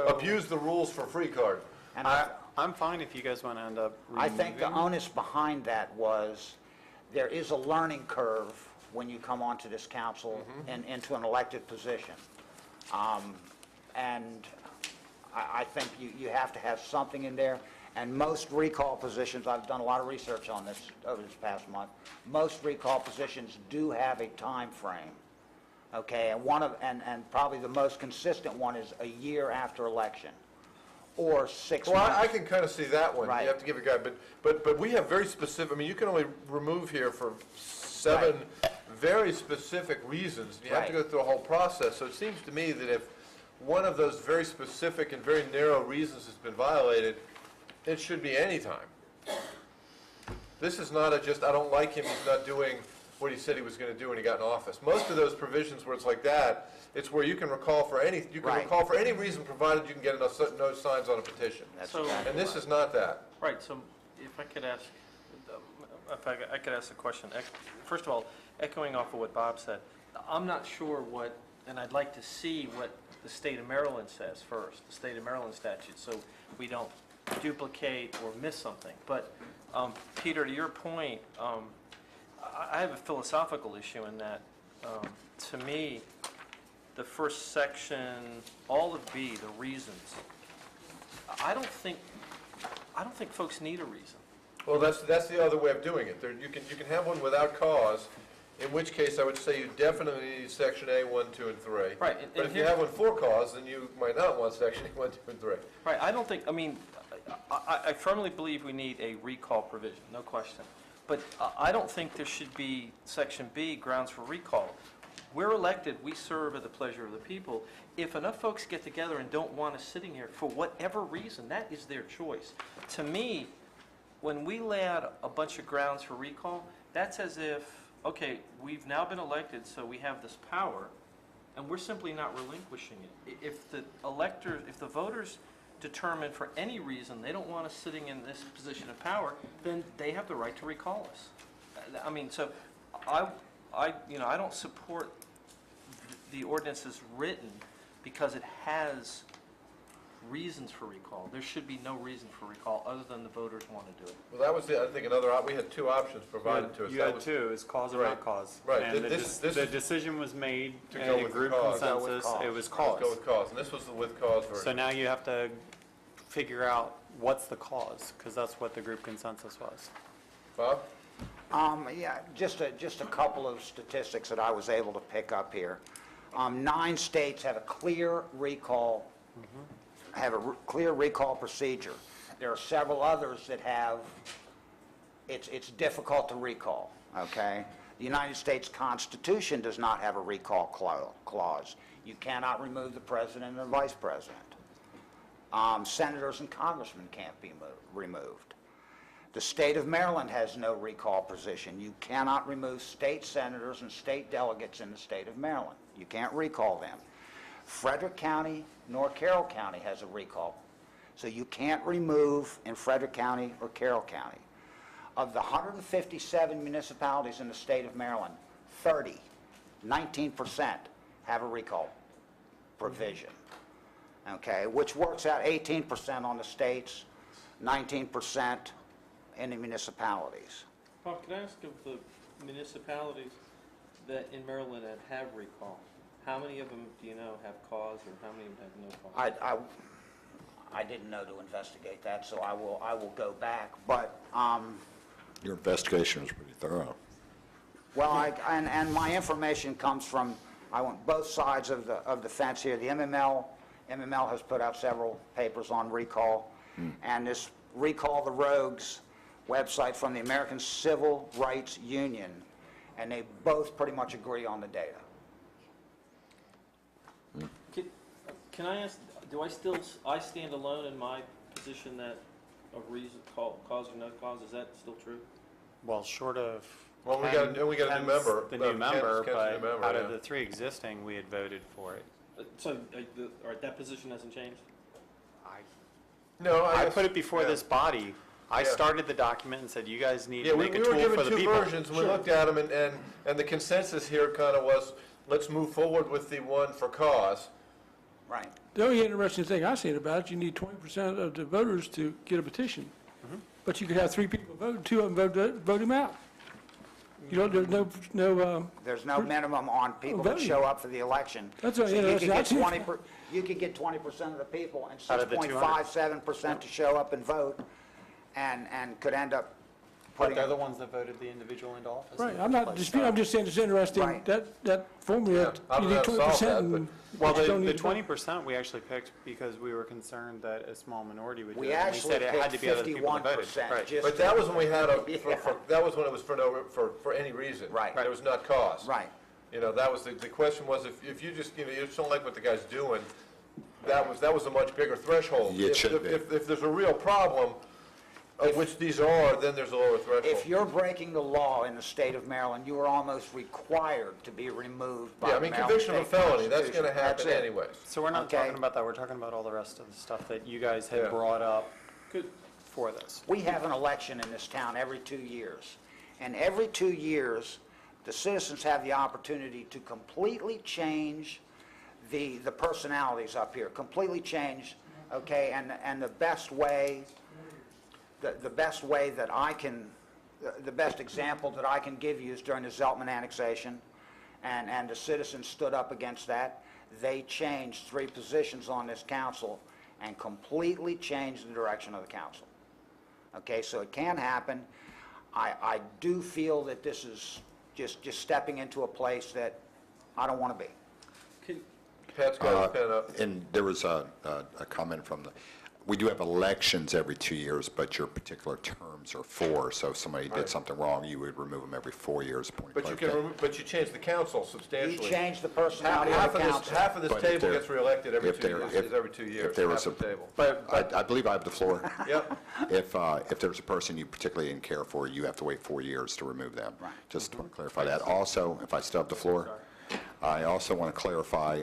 abuse the rules for free card. And I'm fine if you guys want to end up I think the removing. onus behind that was, there is a learning curve when you come onto this council and into an elected position. And I think you have to have something in there. And most recall positions, I've done a lot of research on this over this past month, most recall positions do have a time frame. Okay, and probably the most consistent one is a year after election, or 6 Well, months. I can kind of see that one. Right. You have to give a guy, but we have very specific, you can only remove here for 7 very specific reasons. You have to Right. go through a whole process. So it seems to me that if one of those very specific and very narrow reasons has been violated, it should be any time. This is not I don't like him, he's not doing what he said he was going to do when he got in office. Most of those provisions where it's like that, it's where you can recall for any Right. reason, provided you can get no signs on a petition. So- And this is not that. Right, so if I could ask, I could ask a question. First of all, echoing off of what Bob said, I'm not sure what, and I'd like to see what the state of Maryland says first, the state of Maryland statute, so we don't duplicate or miss something. But, Peter, to your point, I have a philosophical issue in that, to me, the first section, all of B, the reasons, I don't think folks need a reason. Well, that's the other way of doing it. You can have one without cause, in which case I would say you definitely need section A, 1, 2, and 3. Right, But if you have one for cause, then you might not want section A, 1, 2, and 3. Right, I firmly believe we need a recall provision, no question. But I don't think there should be section B, grounds for recall. We're elected, we serve at the pleasure of the people. If enough folks get together and don't want us sitting here for whatever reason, that is their choice. To me, when we lay out a bunch of grounds for recall, that's as if, okay, we've now been elected, so we have this power, and we're simply not relinquishing it. If the voters determine for any reason they don't want us sitting in this position of power, then they have the right to recall us. So I don't support the ordinance as written because it has reasons for recall. There should be no reason for recall other than the voters want to do it. Well, that was, I think, we had 2 options provided to us. You That had was- 2, is cause or Right. not cause. Right. And This the is- decision was made To in go a with group cause. Go with consensus, cause. it was Let's go cause. with cause, and this was the with cause version. So now you have to figure out what's the cause, because that's what the group consensus was. Bob? Yeah, just a couple of statistics that I was able to pick up here. 9 states have a clear recall, clear recall procedure. There are several others that have, it's difficult to recall, okay? The United States Constitution does not have a recall clause. You cannot remove the president and the vice president. Senators and congressmen can't be removed. The state of Maryland has no recall position. You cannot remove state senators and state delegates in the state of Maryland. You can't recall them. Frederick County nor Carroll County has a recall. So you can't remove in Frederick County or Carroll County. Of the 157 municipalities in the state of Maryland, 19% have a recall provision, okay, which works out 18% on the states, 19% in the municipalities. Bob, can I ask of the municipalities that in Maryland that have recall, how many of them do you know have cause, or how many of them have no cause? I didn't know to investigate that, so I will go back, but, Your investigation was pretty thorough. well, and my information comes from, I went both sides of the fence here. The MML has put out several papers on recall, and this Recall the Rogues website from the American Civil Rights Union, and they both pretty much agree on the data. Can I ask, do I stand alone in my position that a reason, cause or no cause, is that still true? Well, short of. Well, we got a new Ken's member. The new member, Ken's the but new member, out of yeah. the 3 existing, we had voted for it. So, all right, that position hasn't changed? No, I guess- put it before yeah. this body. I Yeah. started the document and said, you guys need Yeah, to we make a were tool given for the 2 people. versions, and we looked at them, and the consensus here kind of was, let's move forward with the one for cause. Right. The only interesting thing I seen about it, you need 20% of the voters to get a petition. But you could have 3 people vote, and 2 of them vote him out. You don't, there's no, There's no minimum on people that voting. show up for the election. That's So what- you yeah, could that's- get 20%, you could get 20% of the people and Out of the 6.57% to show up and vote, and could end up But putting. they're the ones that voted the individual into office. right, in I'm the not first place. disputing, I'm just saying it's interesting, Right. that formula, I you don't need know how to solve 20% that, and. Well, but you don't the need to vote. 20% we actually picked because we were concerned that a small minority would do it. We and actually said it had picked to be other people that voted. 51%. Right. just But that was when we had Yeah. that was when it was for any reason. Right. There was not cause. Right. You know, that was, the question was, if you just, you just don't like what the guy's doing, that was a much bigger threshold. It should be. If there's a real problem, of which these are, then there's a lower threshold. If you're breaking the law in the state of Maryland, you are almost required to be removed by Yeah, I the mean, Maryland conviction of a State felony, that's Constitution. gonna happen That's it. anyways. So we're not Okay. talking about that. We're talking about all the rest of the stuff that you guys had Yeah. brought up for this. We have an election in this town every 2 years. And every 2 years, the citizens have the opportunity to completely change the personalities up here, completely change, okay? And the best way, the best way that I can, the best example that I can give you is during the Zeltman annexation, and the citizens stood up against that. They changed 3 positions on this council and completely changed the direction of the council. Okay, so it can happen. I do feel that this is just stepping into a place that I don't want to be. Pat's got his pen up. And there was a comment from we do have elections every 2 years, but your particular terms are 4, so if somebody did something wrong, you would remove them every 4 years. Point of But you clarification. but you change the council You substantially. change the personality of the council. Half of this But if table there- gets reelected every if 2 there- years, if- is every 2 years, if there was half the a- table. I believe I have the floor. Yep. If there's a person you particularly didn't care for, you have to wait 4 years to remove them. Right. Just want to clarify that. Also, if I still have the floor, I also want to clarify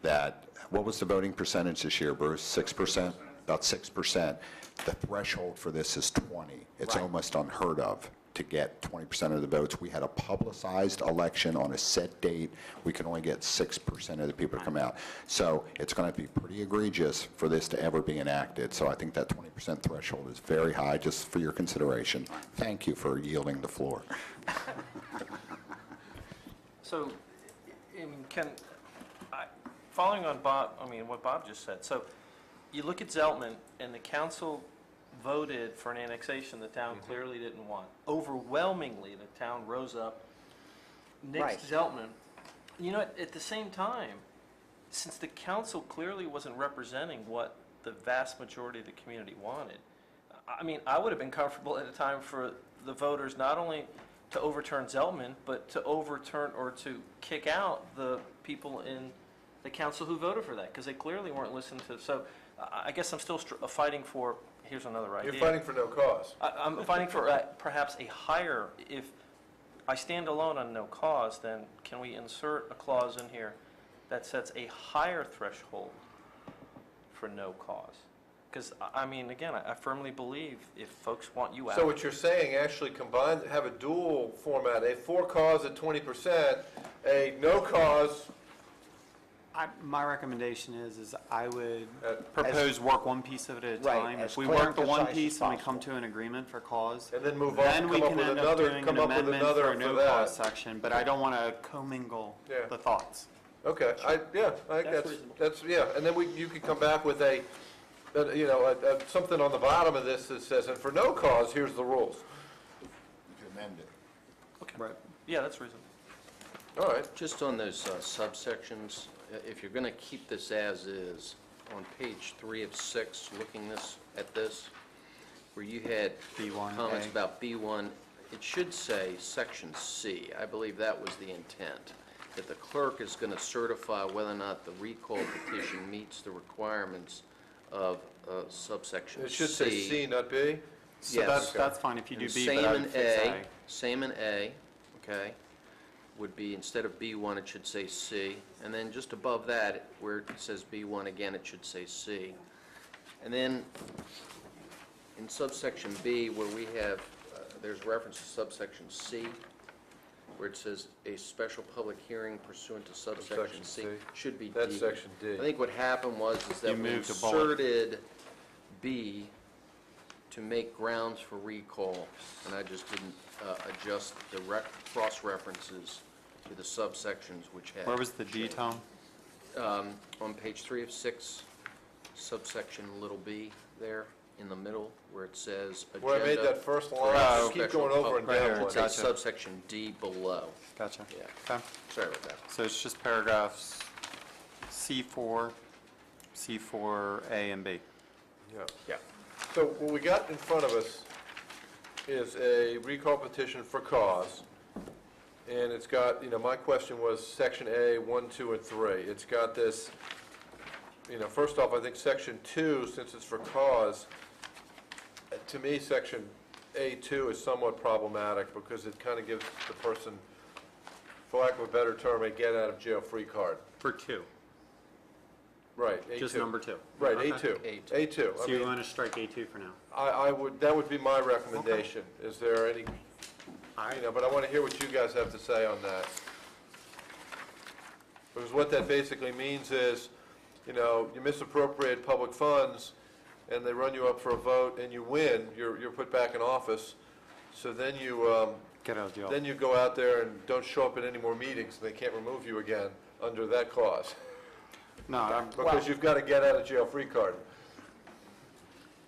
that, what was the voting percentage this year, Bruce? 6%? About 6%. The threshold for this is 20. It's Right. almost unheard of to get 20% of the votes. We had a publicized election on a set date. We can only get 6% of the people to come out. So it's going to be pretty egregious for this to ever be enacted. So I think that 20% threshold is very high, just for your consideration. Thank you for yielding the floor. So, I mean, following on what Bob just said, so you look at Zeltman, and the council voted for an annexation the town clearly didn't want. Overwhelmingly, the town rose up, Right. nixed Zeltman. You know, at the same time, since the council clearly wasn't representing what the vast majority of the community wanted, I mean, I would have been comfortable at a time for the voters not only to overturn Zeltman, but to overturn or to kick out the people in the council who voted for that, because they clearly weren't listened to. So I guess I'm still fighting for, here's another idea. You're fighting for no cause. I'm fighting for perhaps a higher, if I stand alone on no cause, then can we insert a clause in here that sets a higher threshold for no cause? Because, I mean, again, I firmly believe if folks want you out. So what you're saying, actually combine, have a dual format, a for cause at 20%, a no cause. My recommendation is I would At- propose work one piece of it at a Right, time. as If we clear work and the one concise as piece and we come possible. to an agreement for cause, And then move on, then we come up can with end up another, doing come an up with amendment another for a for no that. cause section, but I don't want to commingle Yeah. the thoughts. Okay, I think That's reasonable. that's, yeah, and then you could come back with something on the bottom of this that says, and for no cause, here's the rules. You can amend it. Right. Yeah, that's reasonable. All right, Just on those subsections, if you're going to keep this as is, on page 3 of 6, looking at this, where you had B1A. comments about B1, it should say section C. I believe that was the intent, that the clerk is going to certify whether or not the recall petition meets the requirements of subsection C. it should say C, not B? So Yes. that's fine if you do And B, but I same would in fix A, A. same in A, okay, would be, instead of B1, it should say C. And then just above that, where it says B1 again, it should say C. And then in subsection B, where we have, there's reference to subsection C, where it says a special public hearing pursuant to subsection C, C. should be D. That's section D. I think what happened was is that You we moved a bullet. inserted B to make grounds for recall, and I just didn't adjust the cross-references to the subsections which had. Where was the D, Tom? On page 3 of 6, subsection little b there in the middle, where it says agenda. Where I made that first line, Oh. keep going over and Right here, down one. It says Gotcha. subsection D below. Gotcha. Yeah. Okay. Sorry about that. So it's just paragraphs C4, C4A, and B. Yeah. So what we got in front of us is a recall petition for cause, and it's got, my question was section A, 1, 2, and 3. It's got this, first off, I think section 2, since it's for cause, to me, section A2 is somewhat problematic because it kind of gives the person, for lack of a better term, a get-out-of-jail-free card. For 2, Right, A2. just number 2. Right, Okay. A2. A2. A2. So you want to strike A2 for now? That would be my recommendation. Is there any, but I want to hear what you guys have to say on that. Because what that basically means is, you misappropriate public funds, and they run you up for a vote, and you win, you're put back in office. So then you, Get out of jail. then you go out there and don't show up at any more meetings, and they can't remove you again under that clause. No, I'm, Because you've got to get out of jail free card.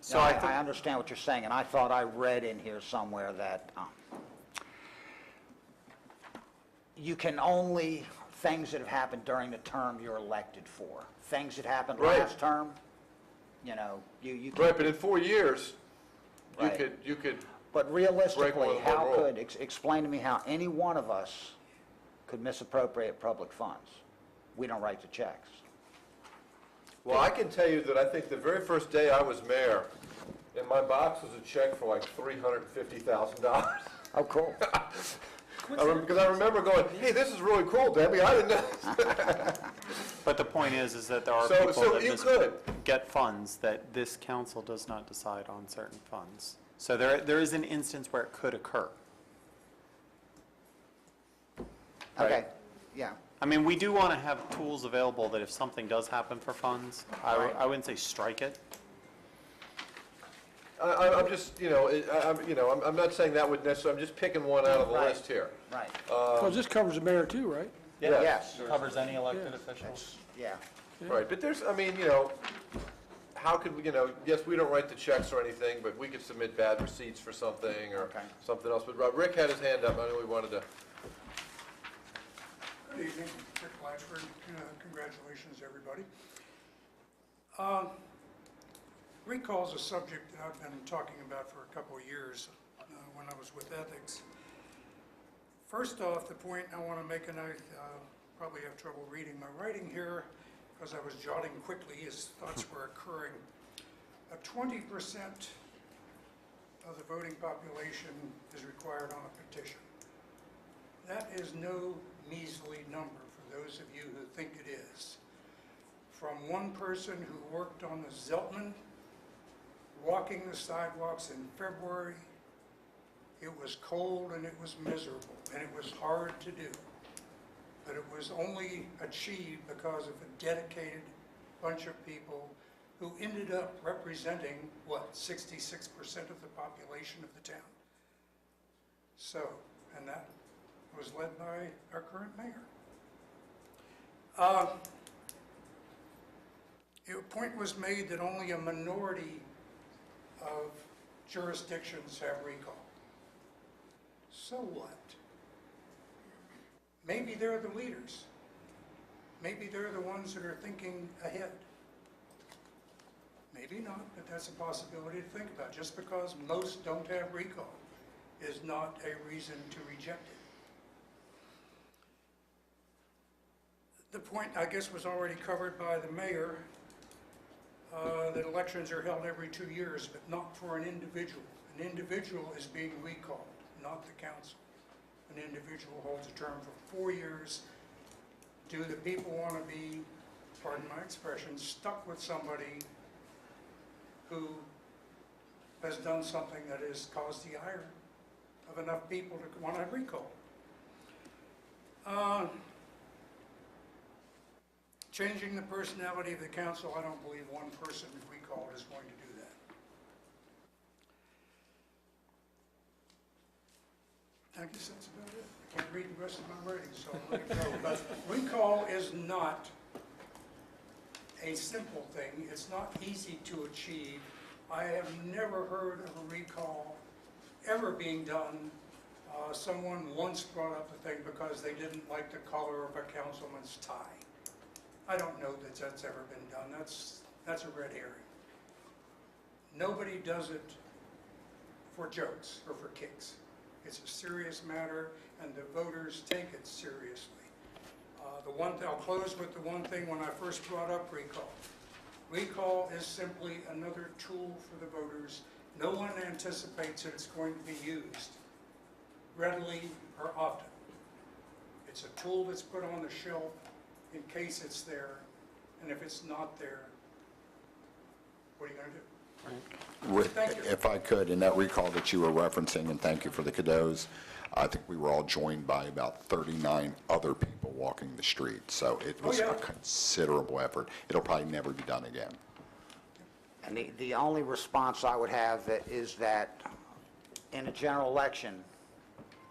So I understand what you're saying, and I thought I read in here somewhere that you can only, things that have happened during the term you're elected for. Things that happened Right. last term, you can. Right, but in 4 years, Right. you could, But Break realistically, one how rule. could, explain to me how any one of us could misappropriate public funds? We don't write the checks. well, I can tell you that I think the very first day I was mayor, in my box was a check for like $350,000. Oh, cool. Because I remember going, hey, this is really cool, Debbie, I didn't know. but the point is that there are So people that you could. get funds that this council does not decide on certain funds. So there is an instance where it could occur. Okay, yeah. I mean, we do want to have tools available that if something does happen for funds, I wouldn't say strike it. I'm just, I'm not saying that would necessarily, I'm just picking one out of the Right. list here. Right, Because this covers the mayor too, right? yes, Covers any elected officials. yeah. Right, but there's, how could we, yes, we don't write the checks or anything, but we could submit bad receipts for something or Okay. something else. But Rick had his hand up, I know he wanted to. Good evening, Rick Blatchford. Congratulations, everybody. Recall is a subject that I've been talking about for a couple of years when I was with Ethics. First off, the point I want to make, and I probably have trouble reading my writing here because I was jotting quickly as thoughts were occurring. 20% of the voting population is required on a petition. That is no measly number for those of you who think it is. From one person who worked on the Zeltman, walking the sidewalks in February, it was cold and it was miserable and it was hard to do. But it was only achieved because of a dedicated bunch of people who ended up representing, 66% of the population of the town. So, and that was led by our current mayor. A point was made that only a minority of jurisdictions have recall. So what? Maybe they're the leaders. Maybe they're the ones that are thinking ahead. Maybe not, but that's a possibility to think about. Just because most don't have recall is not a reason to reject it. The point, I guess, was already covered by the mayor, that elections are held every 2 years, but not for an individual. An individual is being recalled, not the council. An individual holds a term for 4 years. Do the people want to be, pardon my expression, stuck with somebody who has done something that has caused the ire of enough people to want to recall? Changing the personality of the council, I don't believe one person recalled is going to do that. I guess that's about it. I can't read the rest of my writing, so I'll let it go. But recall is not a simple thing. It's not easy to achieve. I have never heard of a recall ever being done. Someone once brought up the thing because they didn't like the color of a councilman's tie. I don't know that that's ever been done. That's a red herring. Nobody does it for jokes or for kicks. It's a serious matter, and the voters take it seriously. I'll close with the one thing when I first brought up recall. Recall is simply another tool for the voters. No one anticipates that it's going to be used readily or often. It's a tool that's put on the shelf in case it's there, and if it's not there, what are you going to do? Rick, Thank you. if I could, in that recall that you were referencing, and thank you for the kudos, I think we were all joined by about 39 other people walking the street. So it was yeah. a considerable effort. It'll probably never be done again. And the only response I would have is that in a general election,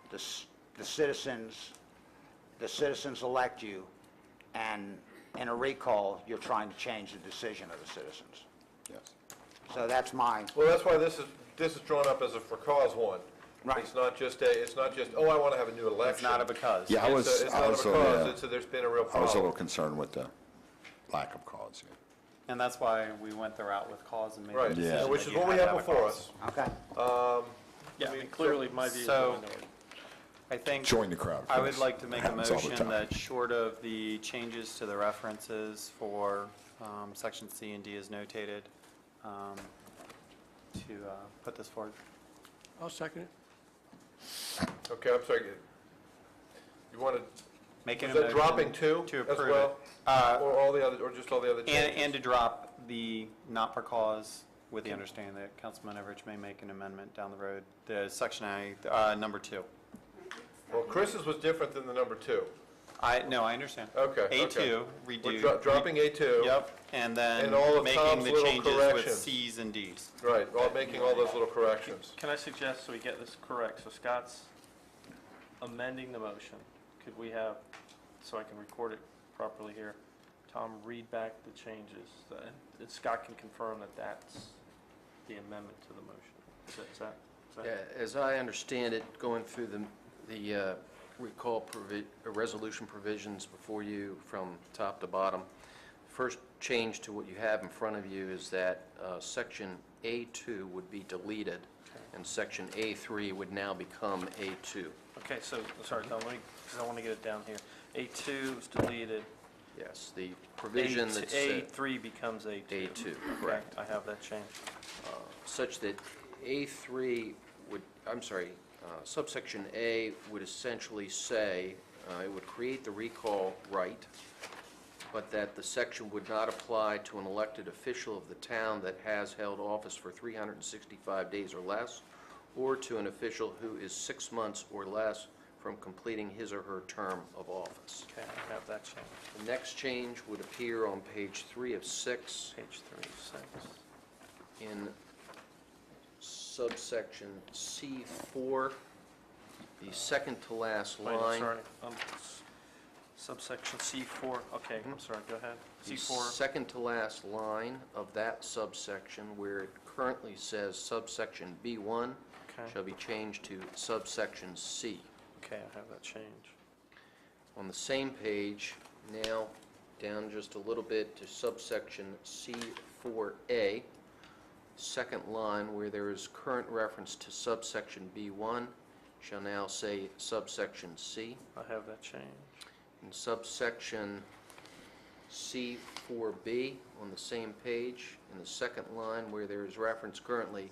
the citizens elect you, and in a recall, you're trying to change the decision of the citizens. Yes. So that's my, Well, that's why this is drawn up as a for cause one. Right. It's not just, oh, I want to have a new election. It's not a because. Yeah, It's not a because, it's a, there's been a real I was a little problem. concerned with the lack of cause. Yeah. And that's why we went the route with cause and made Right, the Yeah. decision which that is you what we had to have a before cause. us. okay. Yeah, I mean, clearly my view is So- the minority. I think Join the crowd, I would please. like to make a Happens all the motion time. that short of the changes to the references for section C and D as notated, to put this forward. I'll second it. Okay, I'm sorry. You want to, Making is a that motion dropping two to as approve well? it. Or all the other, or just all the other changes? And to drop the not for cause with the understanding that Councilman Everidge may make an amendment down the road, the section A, number 2. Well, Chris's was different than the number two. No, I understand. Okay, A2, okay. We're redo. dropping A2. Yep, and then And all of making Tom's the little changes with corrections. Cs and Ds. Right, making all those little corrections. Can I suggest, so we get this correct, so Scott's amending the motion. Could we have, so I can record it properly here, Tom read back the changes. Scott can confirm that that's the amendment to the motion. Is that? Yeah, as I understand it, going through the recall resolution provisions before you from top to bottom, first change to what you have in front of you is that section A2 would be deleted, and section A3 would now become A2. Okay, so, sorry, Tom, because I want to get it down here. A2 is deleted. Yes, the provision that said A3 becomes A2. A2, Okay, correct. I have that changed. Such that A3 would, I'm sorry, subsection A would essentially say, it would create the recall right, but that the section would not apply to an elected official of the town that has held office for 365 days or less, or to an official who is 6 months or less from completing his or her term of office. Okay, I have that changed. The next change would appear on page 3 of 6 Page 3, 6. in subsection C4, the second to last Wait, I'm line. sorry. Subsection C4, okay, I'm sorry, go ahead. The C4, second to last line of that subsection, where it currently says subsection B1, okay, shall be changed to subsection C. okay, I have that change. On the same page, now down just a little bit to subsection C4A, second line where there is current reference to subsection B1 shall now say subsection C. I have that change. In subsection C4B on the same page, in the second line where there is reference currently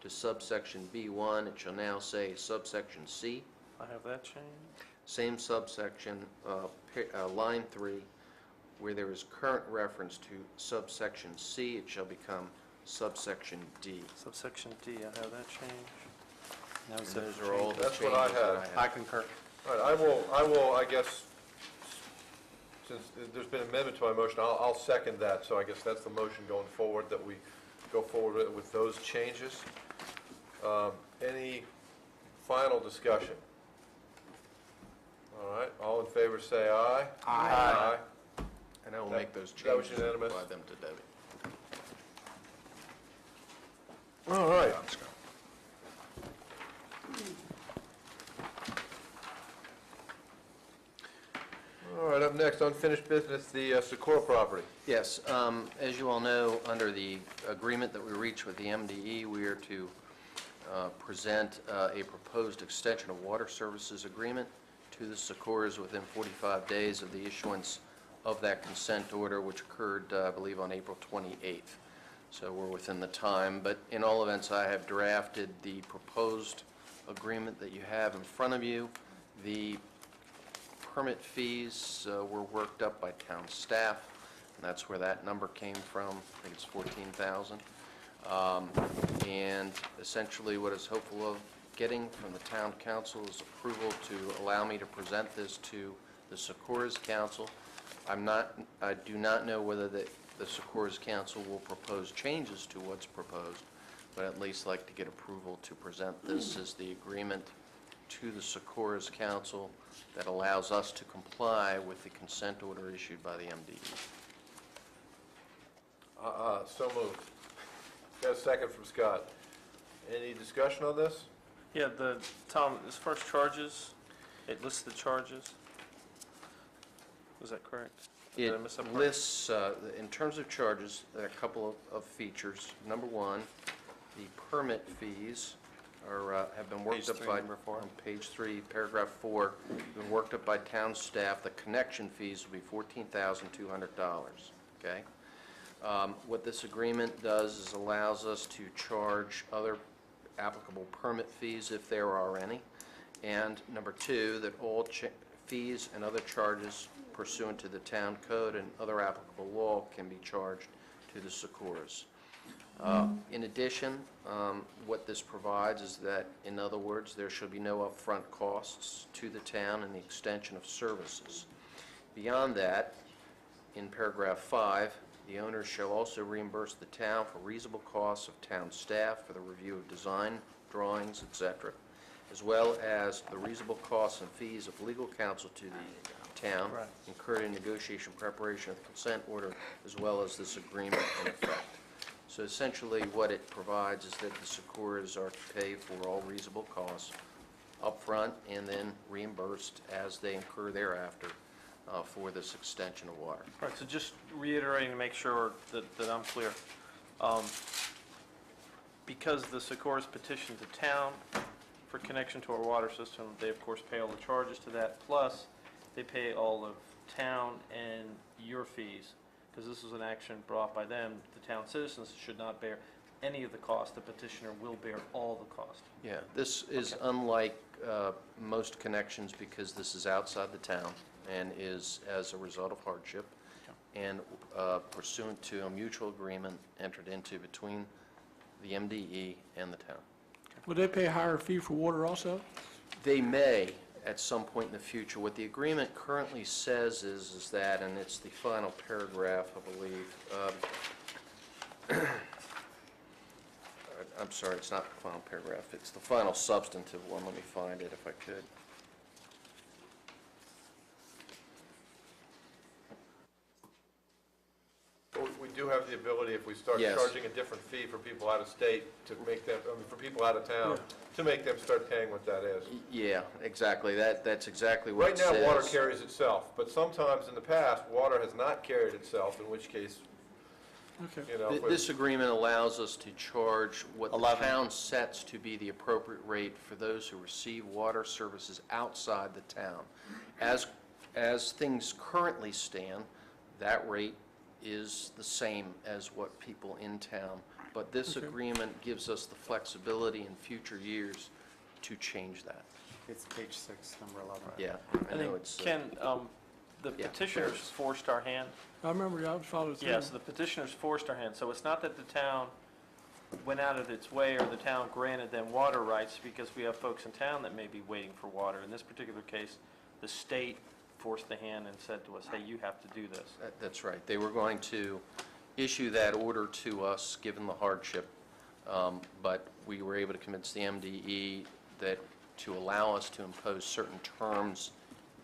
to subsection B1, it shall now say subsection C. I have that change. Same subsection, line 3, where there is current reference to subsection C, it shall become subsection D. Subsection D, I have that change. And those are all the That's changes what I that had. I I concur. All right, I will, I guess, since there's been an amendment to my motion, I'll second that. So I guess that's the motion going forward, that we go forward with those changes. Any final discussion? All right, all in favor say aye. Aye. And I will That- make those that was changes and unanimous. provide them to Debbie. All right. All right, up next, unfinished business, the Secor property. Yes, as you all know, under the agreement that we reached with the MDE, we are to present a proposed extension of water services agreement to the Secors within 45 days of the issuance of that consent order, which occurred, I believe, on April 28th. So we're within the time, but in all events, I have drafted the proposed agreement that you have in front of you. The permit fees were worked up by town staff, and that's where that number came from. I think it's $14,000. And essentially what is hopeful of getting from the town council is approval to allow me to present this to the Secors Council. I do not know whether the Secors Council will propose changes to what's proposed, but at least like to get approval to present this as the agreement to the Secors Council that allows us to comply with the consent order issued by the MDE. So moved. Got a second from Scott. Any discussion on this? Yeah, Tom, as far as charges, it lists the charges. Was that correct? Did I It miss that part? lists, in terms of charges, there are a couple of features. Number one, the permit fees have been worked Page up 3, by... number 4. On page 3, paragraph 4, been worked up by town staff. The connection fees will be $14,200, okay? What this agreement does is allows us to charge other applicable permit fees if there are any. And number 2, that all fees and other charges pursuant to the town code and other applicable law can be charged to the Secors. In addition, what this provides is that, in other words, there shall be no upfront costs to the town in the extension of services. Beyond that, in paragraph 5, the owners shall also reimburse the town for reasonable costs of town staff for the review of design, drawings, etc., as well as the reasonable costs and fees of legal counsel to the town, Right. incurred in negotiation preparation of the consent order, as well as this agreement in effect. So essentially, what it provides is that the Secures are to pay for all reasonable costs upfront and then reimbursed as they incur thereafter for this extension of water. All right, so just reiterating to make sure that I'm clear. Because the Secores petitioned the town for connection to our water system, they of course pay all the charges to that, plus they pay all of town and your fees. Because this is an action brought by them, the town citizens should not bear any of the cost. The petitioner will bear all the cost. Yeah, this is unlike most connections because this is outside the town and is as a result of hardship and pursuant to a mutual agreement entered into between the MDE and the town. Would they pay a higher fee for water also? They may at some point in the future. What the agreement currently says is that, and it's the final paragraph, I believe. I'm sorry, it's not the final paragraph. It's the final substantive one. Let me find it if I could. We do have the ability, if we start Yes. charging a different fee for people out of state, to make them, for people out of town, to make them start paying what that is. Yeah, exactly. That's exactly what Right it says. now, water carries itself, but sometimes in the past, water has not carried itself, in which case, Okay. you know. if we- This agreement allows us to charge what the 11. town sets to be the appropriate rate for those who receive water services outside the town. As things currently stand, that rate is the same as what people in town, but this Okay. agreement gives us the flexibility in future years to change that. It's page 6, number 11. Yeah, I And know then, it's... Ken, the yeah, petitioners there's- forced our hand. I remember, I was following through. Yes, the petitioners forced our hand. So it's not that the town went out of its way or the town granted them water rights, because we have folks in town that may be waiting for water. In this particular case, the state forced the hand and said to us, hey, you have to do this. That's right. They were going to issue that order to us, given the hardship, but we were able to convince the MDE that to allow us to impose certain terms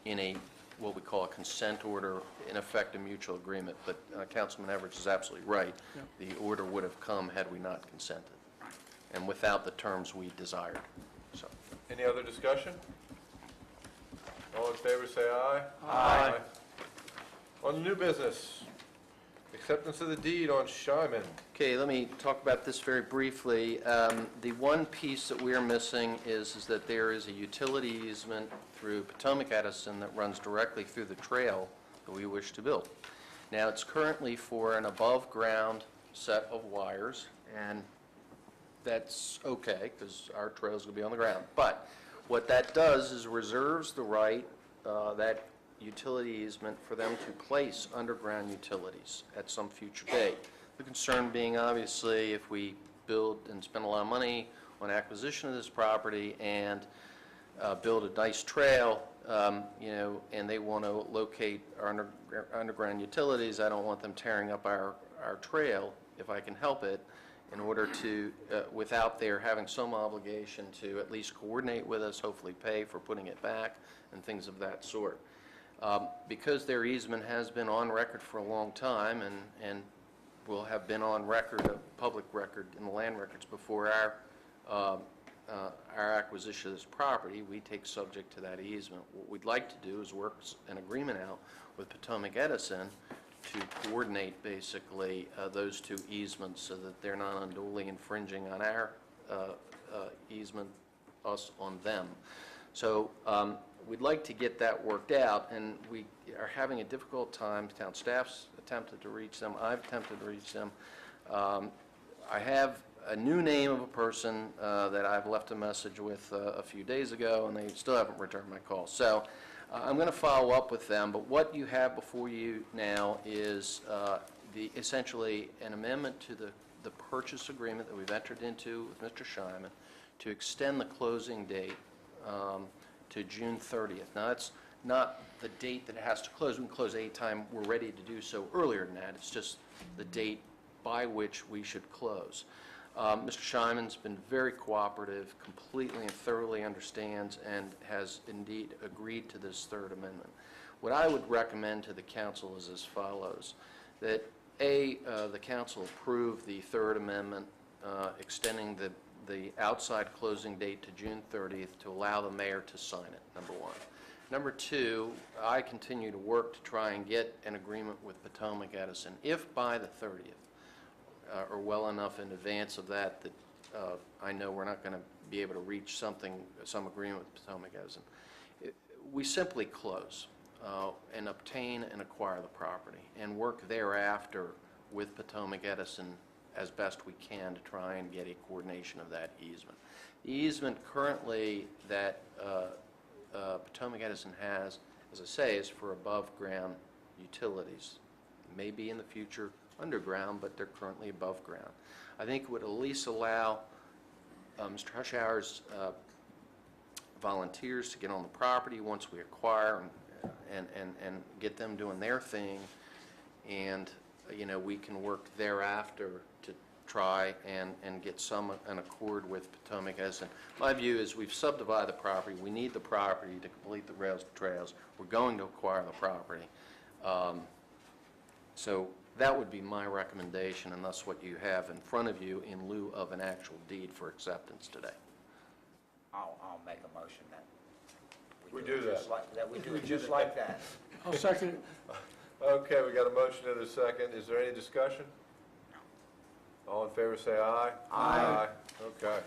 in a, what we call a consent order, in effect a mutual agreement. But Councilman Everett is absolutely right. Yeah. The order would have come had we not consented, and without the terms we desired. So. Any other discussion? All in favor, say aye. Aye. On the new business, acceptance of the deed on Shyman. Okay, let me talk about this very briefly. The one piece that we are missing is that there is a utility easement through Potomac Edison that runs directly through the trail that we wish to build. Now, it's currently for an above-ground set of wires, and that's okay, because our trail's going to be on the ground. But what that does is reserves the right, that utility easement, for them to place underground utilities at some future date. The concern being, obviously, if we build and spend a lot of money on acquisition of this property and build a nice trail, and they want to locate our underground utilities, I don't want them tearing up our trail, if I can help it, in order to, without their having some obligation to at least coordinate with us, hopefully pay for putting it back, and things of that sort. Because their easement has been on record for a long time, and will have been on record, a public record in the land records before our acquisition of this property, we take subject to that easement. What we'd like to do is work an agreement out with Potomac Edison to coordinate basically those two easements so that they're not unduly infringing on our easement, us on them. So we'd like to get that worked out, and we are having a difficult time. Town staff's attempted to reach them. I've attempted to reach them. I have a new name of a person that I've left a message with a few days ago, and they still haven't returned my call. So I'm going to follow up with them, but what you have before you now is essentially an amendment to the purchase agreement that we've entered into with Mr. Shyman to extend the closing date to June 30th. Now, that's not the date that it has to close. We can close any time we're ready to do so earlier than that. It's just the date by which we should close. Mr. Shyman's been very cooperative, completely and thoroughly understands, and has indeed agreed to this third amendment. What I would recommend to the council is as follows, that the council approve the Third Amendment extending the outside closing date to June 30th to allow the mayor to sign it, number one. Number two, I continue to work to try and get an agreement with Potomac Edison. If by the 30th, or well enough in advance of that, that I know we're not going to be able to reach some agreement with Potomac Edison, we simply close and obtain and acquire the property and work thereafter with Potomac Edison as best we can to try and get a coordination of that easement. The easement currently that Potomac Edison has, as I say, is for above-ground utilities. Maybe in the future underground, but they're currently above ground. I think it would at least allow Mr. Hushhour's volunteers to get on the property once we acquire and get them doing their thing, and we can work thereafter to try and get an accord with Potomac Edison. My view is we've subdivided the property. We need the property to complete the rails to trails. We're going to acquire the property. So that would be my recommendation, and that's what you have in front of you in lieu of an actual deed for acceptance today. I'll make a motion that We do that. we do it just like that. I'll second it. Okay, we got a motion and a second. Is there any discussion? All in favor, say aye. Aye. Okay.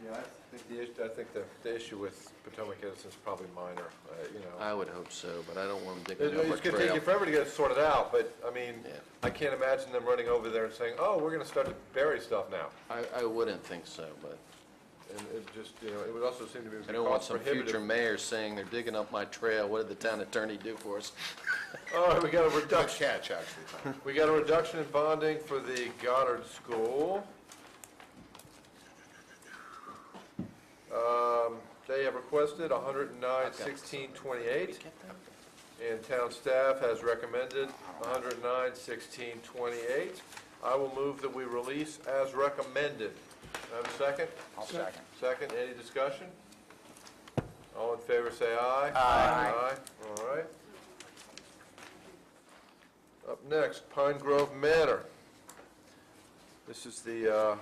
Yeah, I think the issue with Potomac Edison is probably minor, I would hope so, but I don't want them digging up It's a going to take trail. you forever to get it sorted out, but, I mean, Yeah. I can't imagine them running over there and saying, oh, we're going to start to bury stuff now. I wouldn't think so, but And it just, it would also seem to be I don't want cost some future prohibitive. mayor saying they're digging up my trail. What did the town attorney do for us? All right, we got a Good reduction. catch, actually, Tom. We got a reduction in bonding for the Goddard School. They have requested $109,1628, and town staff has recommended $109,1628. I will move that we release as recommended. Have a second? I'll second. Second, any discussion? All in favor, say aye. Aye. Aye, all right. Up next, Pine Grove Manor. This is the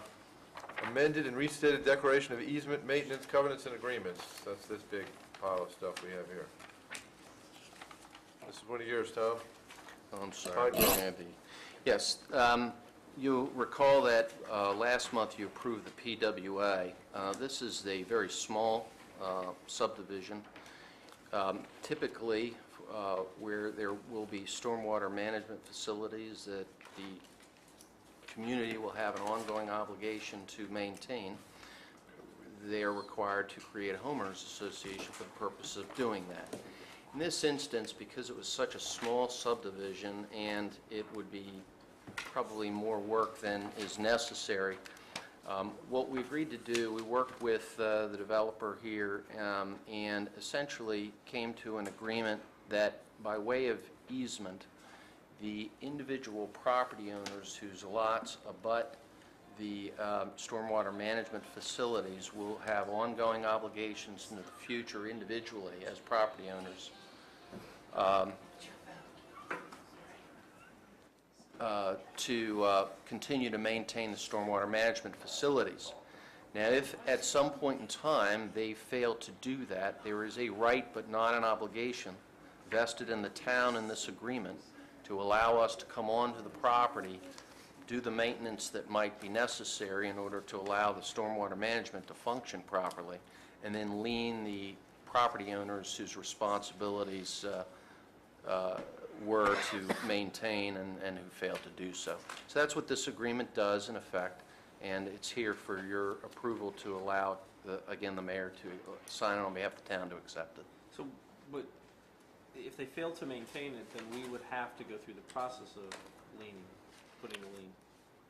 amended and restated declaration of easement, maintenance, covenants, and agreements. That's this big pile of stuff we have here. This is one of yours, Tom. Oh, I'm sorry, Pine Grove. Andy. Yes, you'll recall that last month you approved the PWA. This is a very small subdivision. Typically, where there will be stormwater management facilities that the community will have an ongoing obligation to maintain, they are required to create a homeowners association for the purpose of doing that. In this instance, because it was such a small subdivision and it would be probably more work than is necessary, what we agreed to do, we worked with the developer here and essentially came to an agreement that by way of easement, the individual property owners whose lots abut the stormwater management facilities will have ongoing obligations in the future individually as property owners to continue to maintain the stormwater management facilities. Now, if at some point in time they fail to do that, there is a right but not an obligation vested in the town in this agreement to allow us to come onto the property, do the maintenance that might be necessary in order to allow the stormwater management to function properly, and then lien the property owners whose responsibilities were to maintain and who failed to do so. So that's what this agreement does in effect, and it's here for your approval to allow, again, the mayor to sign it on behalf of the town to accept it. So, but if they fail to maintain it, then we would have to go through the process of putting a lien.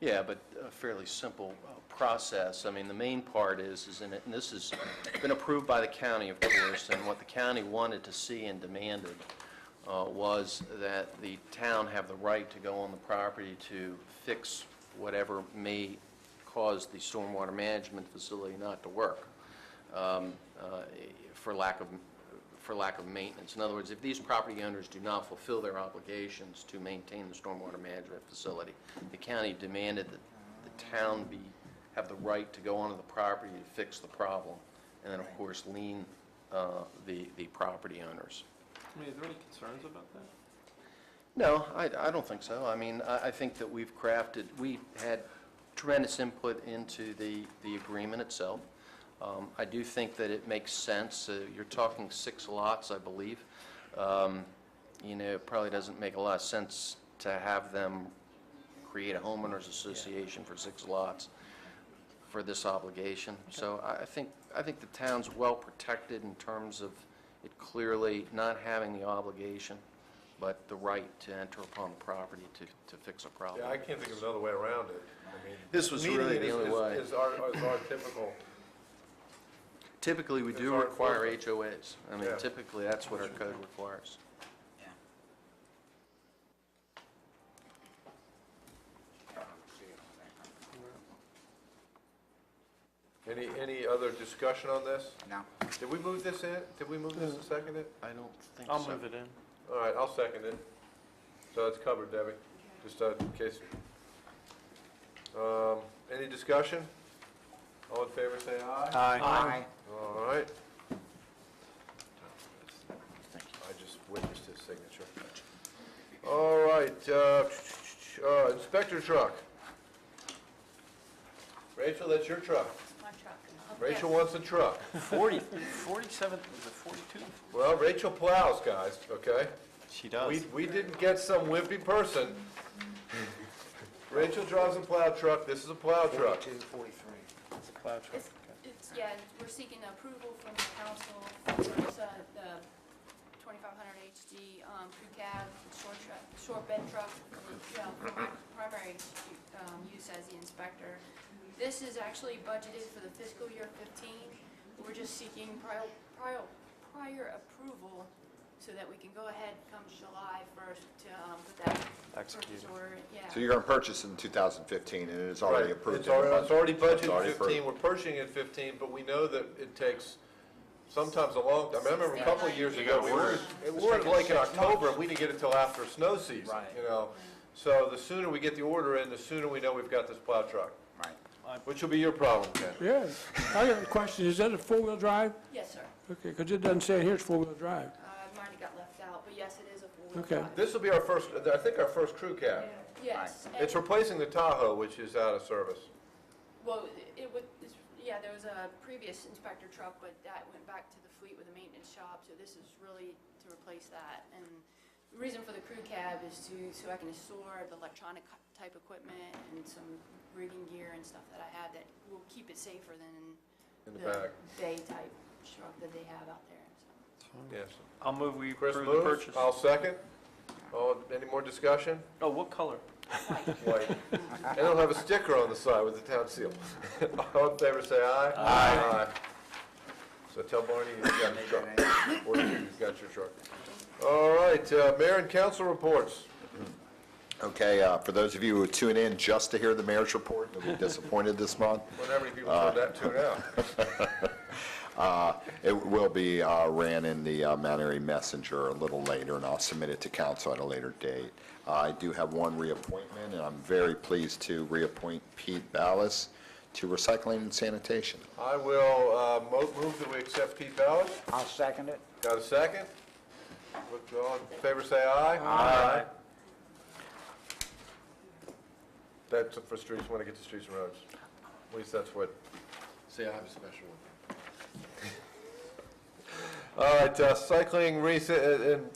Yeah, but a fairly simple process. I mean, the main part is in it, and this has been approved by the county, of course, and what the county wanted to see and demanded was that the town have the right to go on the property to fix whatever may cause the stormwater management facility not to work, for lack of for lack of maintenance. In other words, if these property owners do not fulfill their obligations to maintain the stormwater management facility, the county demanded that the town have the right to go onto the property to fix the problem, and then, of course, lien the property owners. I mean, is there any concerns about that? No, I don't think so. I mean, I think that we had tremendous input into the agreement itself. I do think that it makes sense. You're talking 6 lots, I believe. It probably doesn't make a lot of sense to have them create a homeowners association for 6 lots for this obligation. So I think the town's well protected in terms of it clearly not having the obligation, but the right to enter upon the property to fix a problem. Yeah, I can't think of another way around it. I mean, This was really the only way. Is our typical, Typically, we do It's our require enforcement. HOAs. I mean, Yeah. typically, that's what our code requires. any other discussion on this? No. Did we move this in? Did we move this and second it? I don't think so. I'll move it in. All right, I'll second it. So it's covered, Debbie, just in case. Any discussion? All in favor, say aye. Aye. All right. I just witnessed his signature. All right, inspector truck. Rachel, that's your truck. My truck. Rachel wants a truck. 47, is it 42? Well, Rachel plows, guys, okay? She does. We didn't get some wimpy person. Rachel drives a plow truck, this is a plow truck. 43. It's a plow truck. Yeah, we're seeking approval from the council for this, the 2500 HD crew cab, short bed truck, for my primary use as the inspector. This is actually budgeted for the fiscal year 15. We're just seeking prior approval so that we can go ahead come July 1st to put that purchase Executed. order. Yeah. So you're going to purchase in 2015, and it is already Right. approved. It's already It's budgeted already in 15, approved. we're purchasing in 15, but we know that it takes sometimes a long time. I remember a couple of years ago, we were like in October, and we didn't get it till after snow season, Right. you know? So the sooner we get the order in, the sooner we know we've got this plow truck, Right. which will be your problem, Ken. Yeah. I got a question. Is that a four-wheel drive? Yes, sir. Okay, because it doesn't say here it's four-wheel drive. Mine got left out, but yes, it is a four-wheel Okay. drive. This will be our first, I think our first crew cab. Yes. It's replacing the Tahoe, which is out of service. Well, yeah, there was a previous inspector truck, but that went back to the fleet with a maintenance shop, so this is really to replace that. And the reason for the crew cab is so I can store the electronic type equipment and some rigging gear and stuff that I have that will keep it safer than In the back. day type truck that they have out there, so. Yes. I'll move we Chris approve the moves, purchase. I'll second. Any more discussion? Oh, what color? White. And it'll have a sticker on the side with the town seal. All in favor, say aye. Aye. So tell Barney you've got your truck. Or you've got your truck. All right, mayor and council reports. Okay, for those of you who tune in just to hear the mayor's report, you'll be disappointed this month. Wonder how many people tune out. It will be ran in the Mount Airy Messenger a little later, and I'll submit it to council at a later date. I do have one reappointment, and I'm very pleased to reappoint Pete Ballas to Recycling and Sanitation. I will move that we accept Pete Ballas. I'll second it. Got a second? All in favor, say aye. Aye. That's for streets, when I get to streets and roads. At least that's what. See, I have a special one. All right, cycling, and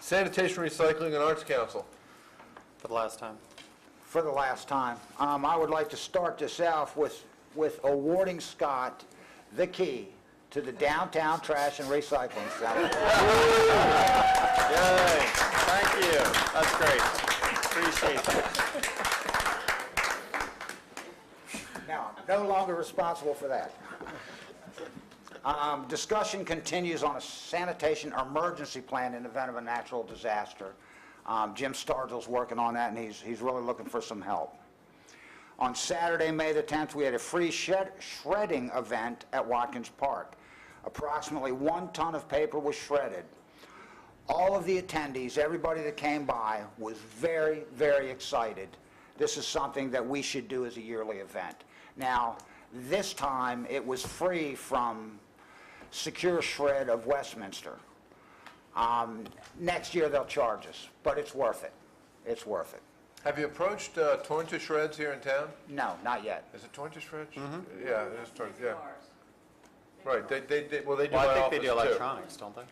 sanitation, recycling, and arts council. For the last time. For the last time, I would like to start this off with awarding Scott the key to the downtown trash and recycling center. Yay, thank you. That's great. Appreciate that. Now, I'm no longer responsible for that. Discussion continues on a sanitation emergency plan in the event of a natural disaster. Jim Stargill's working on that, and he's really looking for some help. On Saturday, May the 10th, we had a free shredding event at Watkins Park. Approximately 1 ton of paper was shredded. All of the attendees, everybody that came by, was very, very excited. This is something that we should do as a yearly event. Now, this time, it was free from Secure Shred of Westminster. Next year, they'll charge us, but it's worth it. It's worth it. Have you approached Torn to Shreds here in town? No, not yet. Is it Torn to Shreds? Yeah, it is Torn, yeah. Right, they do Well, my I think office they do too. electronics, don't they?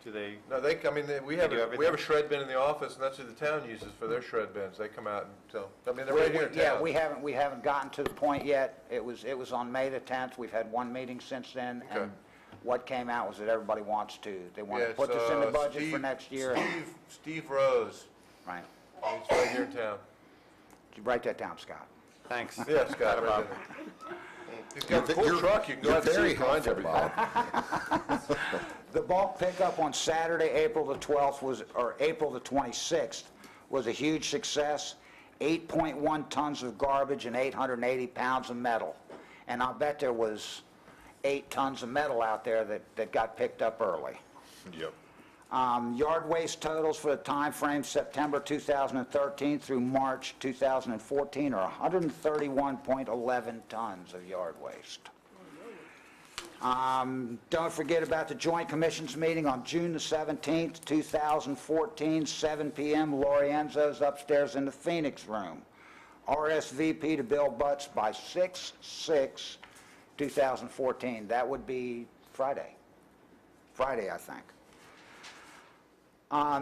Do they? No, I mean, we do have a everything? shred bin in the office, and that's who the town uses for their shred bins. They come out and sell. I mean, they're right here in town. Yeah, we haven't gotten to the point yet. It was on May the 10th. We've had one meeting since then, Okay. and what came out was that everybody wants to. They want Yeah, to put it's, this in the budget for Steve- next year. Steve Rose, Right. he's right here in town. Write that down, Scott. Thanks. Yeah, Scott, right there. He's got a cool truck, you can go out and see very it behind helpful, everybody. Bob. The bulk pickup on Saturday, April the 12th or April the 26th, was a huge success. 8.1 tons of garbage and 880 pounds of metal. And I'll bet there was 8 tons of metal out there that got picked up early. Yep. Yard waste totals for the time frame September 2013 through March 2014 are 131.11 tons of yard waste. Don't forget about the Joint Commissions meeting on June the 17th, 2014, 7 p.m. Lorienzo's upstairs in the Phoenix room. RSVP to Bill Butts by 6/6/2014. That would be Friday. Friday, I think.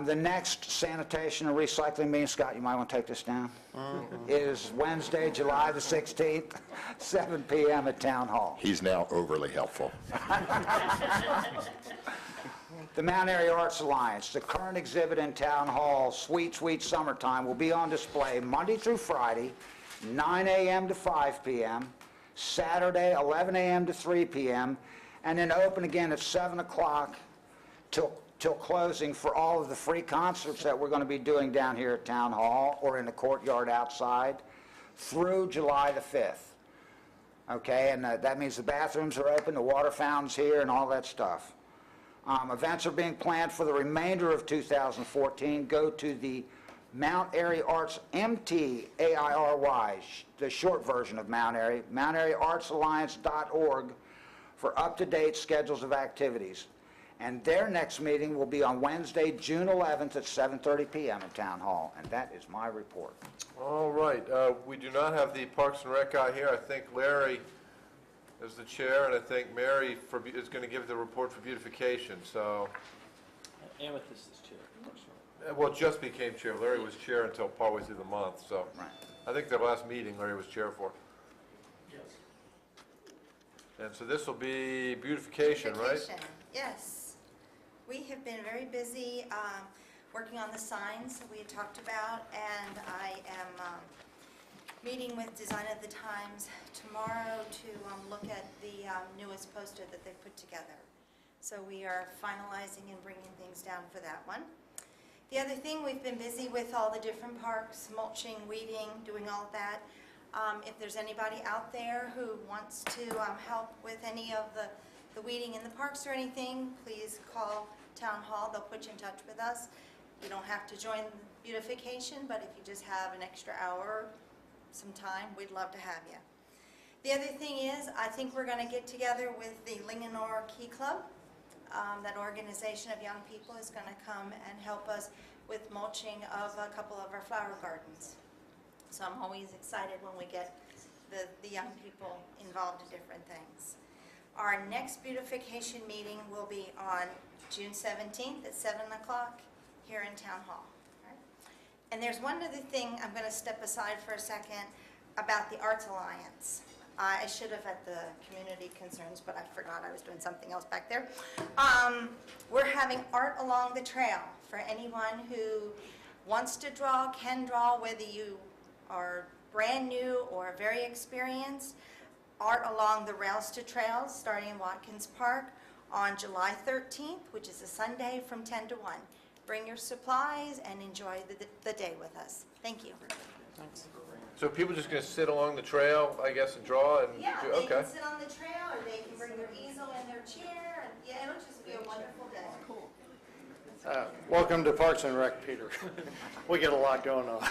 The next sanitation and recycling meeting, Scott, you might want to take this down, is Wednesday, July the 16th, 7 p.m. at Town Hall. He's now overly helpful. The Mount Airy Arts Alliance, the current exhibit in Town Hall, Sweet Sweet Summertime, will be on display Monday through Friday, 9 a.m. to 5 p.m., Saturday, 11 a.m. to 3 p.m., and then open again at 7 o'clock till closing for all of the free concerts that we're going to be doing down here at Town Hall or in the courtyard outside through July the 5th. Okay, and that means the bathrooms are open, the water fountain's here, and all that stuff. Events are being planned for the remainder of 2014. Go to the Mount Airy Arts, MTAIRY, the short version of Mount Airy, MountAiryArtsAlliance.org for up-to-date schedules of activities. And their next meeting will be on Wednesday, June 11th at 7:30 p.m. at Town Hall. And that is my report. All right, we do not have the Parks and Rec guy here. I think Larry is the chair, and I think Mary is going to give the report for beautification, so, Amethyst is chair. well, just became chair. Larry was chair until partway through the month, so. Right. I think the last meeting Larry was chair for. Yes. And so this will be beautification, right? Beautification, yes. We have been very busy working on the signs that we had talked about, and I am meeting with Design of the Times tomorrow to look at the newest poster that they put together. So we are finalizing and bringing things down for that one. The other thing, we've been busy with all the different parks, mulching, weeding, doing all of that. If there's anybody out there who wants to help with any of the weeding in the parks or anything, please call Town Hall. They'll put you in touch with us. You don't have to join beautification, but if you just have an extra hour, some time, we'd love to have you. The other thing is, I think we're going to get together with the Linganore Key Club. That organization of young people is going to come and help us with mulching of a couple of our flower gardens. So I'm always excited when we get the young people involved in different things. Our next beautification meeting will be on June 17th at 7 o'clock here in Town Hall. All right? And there's one other thing I'm going to step aside for a second about the Arts Alliance. I should have at the community concerns, but I forgot I was doing something else back there. We're having art along the trail for anyone who wants to draw, can draw, whether you are brand new or very experienced. Art along the rails to trails starting in Watkins Park on July 13th, which is a Sunday from 10 to 1. Bring your supplies and enjoy the day with us. Thank you. Thanks. So people just going to sit along the trail, I guess, and draw? And Yeah, do, they okay. can sit on the trail, or they can bring their easel and their chair, Welcome to Parks and Rec, Peter. We get a lot going on.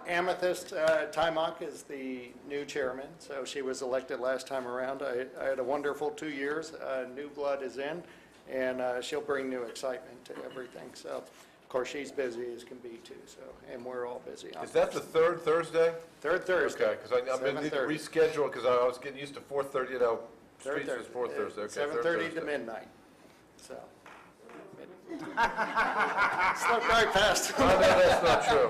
Amethyst Timok is the new chairman, so she was elected last time around. I had a wonderful 2 years. New blood is in, and she'll bring new excitement to everything. So, of course, she's busy as can be too, so, and we're all busy. Is that the third Thursday? Third Thursday. Okay, because I'm going to need to 7:30. reschedule because I was getting used to 4:30, Third streets was Thursday. 4th Thursday. Okay, 7:30 3rd to Thursday. midnight, so. Slipped right past. Oh, no, that's not true.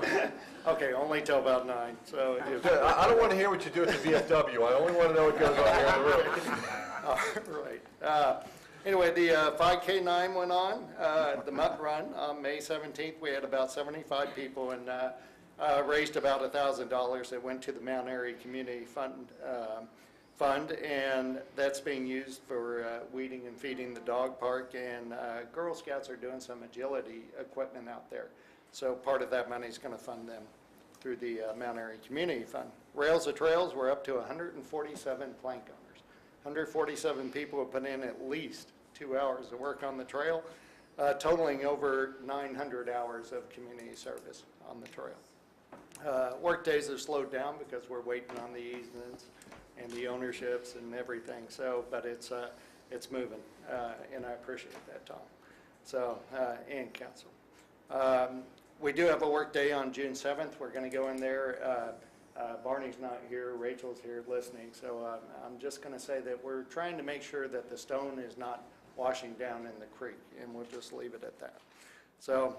Okay, only till about 9, so. if- I don't want to hear what you do at the VFW. I only want to know what goes on here in the room. All right. Anyway, the 5K9 went on, the Mutt Run on May 17th. We had about 75 people and raised about $1,000 that went to the Mount Airy Community Fund, and that's being used for weeding and feeding the dog park, and Girl Scouts are doing some agility equipment out there. So part of that money is going to fund them through the Mount Airy Community Fund. Rails to Trails, we're up to 147 plank owners. 147 people have put in at least 2 hours of work on the trail, totaling over 900 hours of community service on the trail. Work days have slowed down because we're waiting on the easements and the ownerships and everything, so, but it's moving, and I appreciate that, Tom. So, and council. We do have a work day on June 7th. We're going to go in there. Barney's not here, Rachel's here listening, so I'm just going to say that we're trying to make sure that the stone is not washing down in the creek, and we'll just leave it at that. So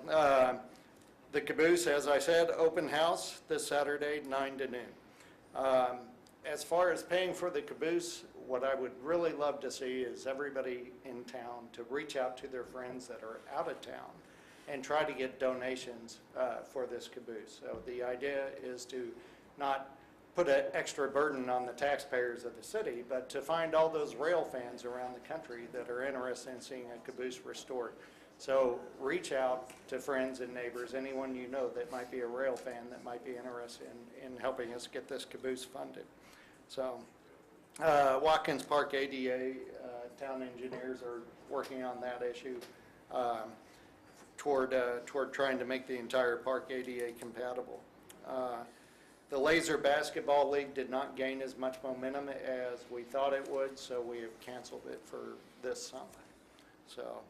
the caboose, as I said, open house this Saturday, 9 to noon. As far as paying for the caboose, what I would really love to see is everybody in town to reach out to their friends that are out of town and try to get donations for this caboose. So the idea is to not put an extra burden on the taxpayers of the city, but to find all those rail fans around the country that are interested in seeing a caboose restored. So reach out to friends and neighbors, anyone you know that might be a rail fan that might be interested in helping us get this caboose funded. So Watkins Park ADA, town engineers are working on that issue toward trying to make the entire park ADA compatible. The Laser Basketball League did not gain as much momentum as we thought it would, so we have canceled it for this summer. So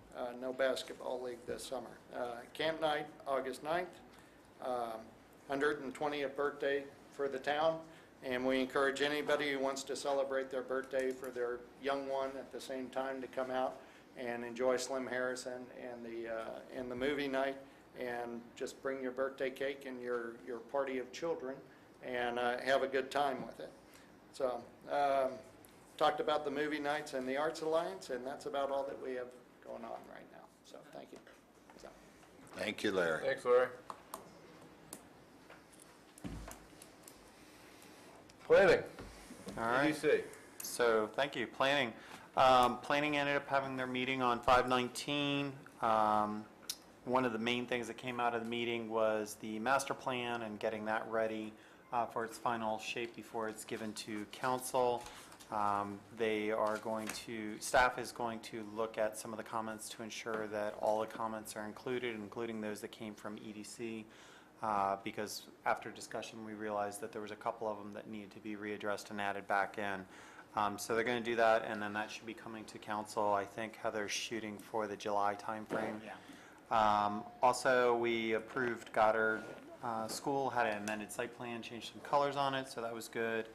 no basketball league this summer. Camp night, August 9th, 120th birthday for the town, and we encourage anybody who wants to celebrate their birthday for their young one at the same time to come out and enjoy Slim Harrison and the movie night, and just bring your birthday cake and your party of children and have a good time with it. So talked about the movie nights and the Arts Alliance, and that's about all that we have going on right now. So thank you. So. Thank you, Larry. Thanks, Larry. Planning. All right. EDC. So, thank you. Planning. Planning ended up having their meeting on 5/19. One of the main things that came out of the meeting was the master plan and getting that ready for its final shape before it's given to council. Staff is going to look at some of the comments to ensure that all the comments are included, including those that came from EDC. Because after discussion, we realized that there was a couple of them that needed to be readdressed and added back in. So they're going to do that, and then that should be coming to council. I think Heather's shooting for the July timeframe. Yeah. Also, we approved Goddard School, had an amended site plan, changed some colors on it, so that was good.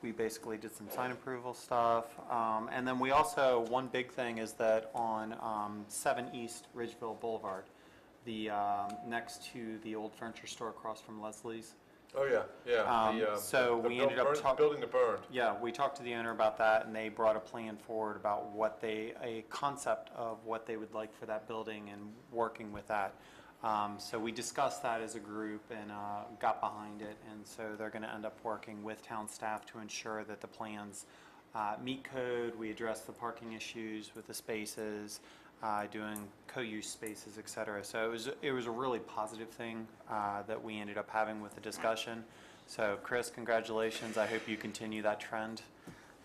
We basically did some sign approval stuff. And then we also, one big thing is that on 7 East Ridgeville Boulevard, the next to the old furniture store across from Leslie's. Oh, yeah, yeah. So we ended up building that burned. Yeah, we talked to the owner about that, and they brought a plan forward about a concept of what they would like for that building and working with that. So we discussed that as a group and got behind it, and so they're going to end up working with town staff to ensure that the plans meet code. We address the parking issues with the spaces, doing co-use spaces, et cetera. So it was a really positive thing that we ended up having with the discussion. So Chris, congratulations. I hope you continue that trend.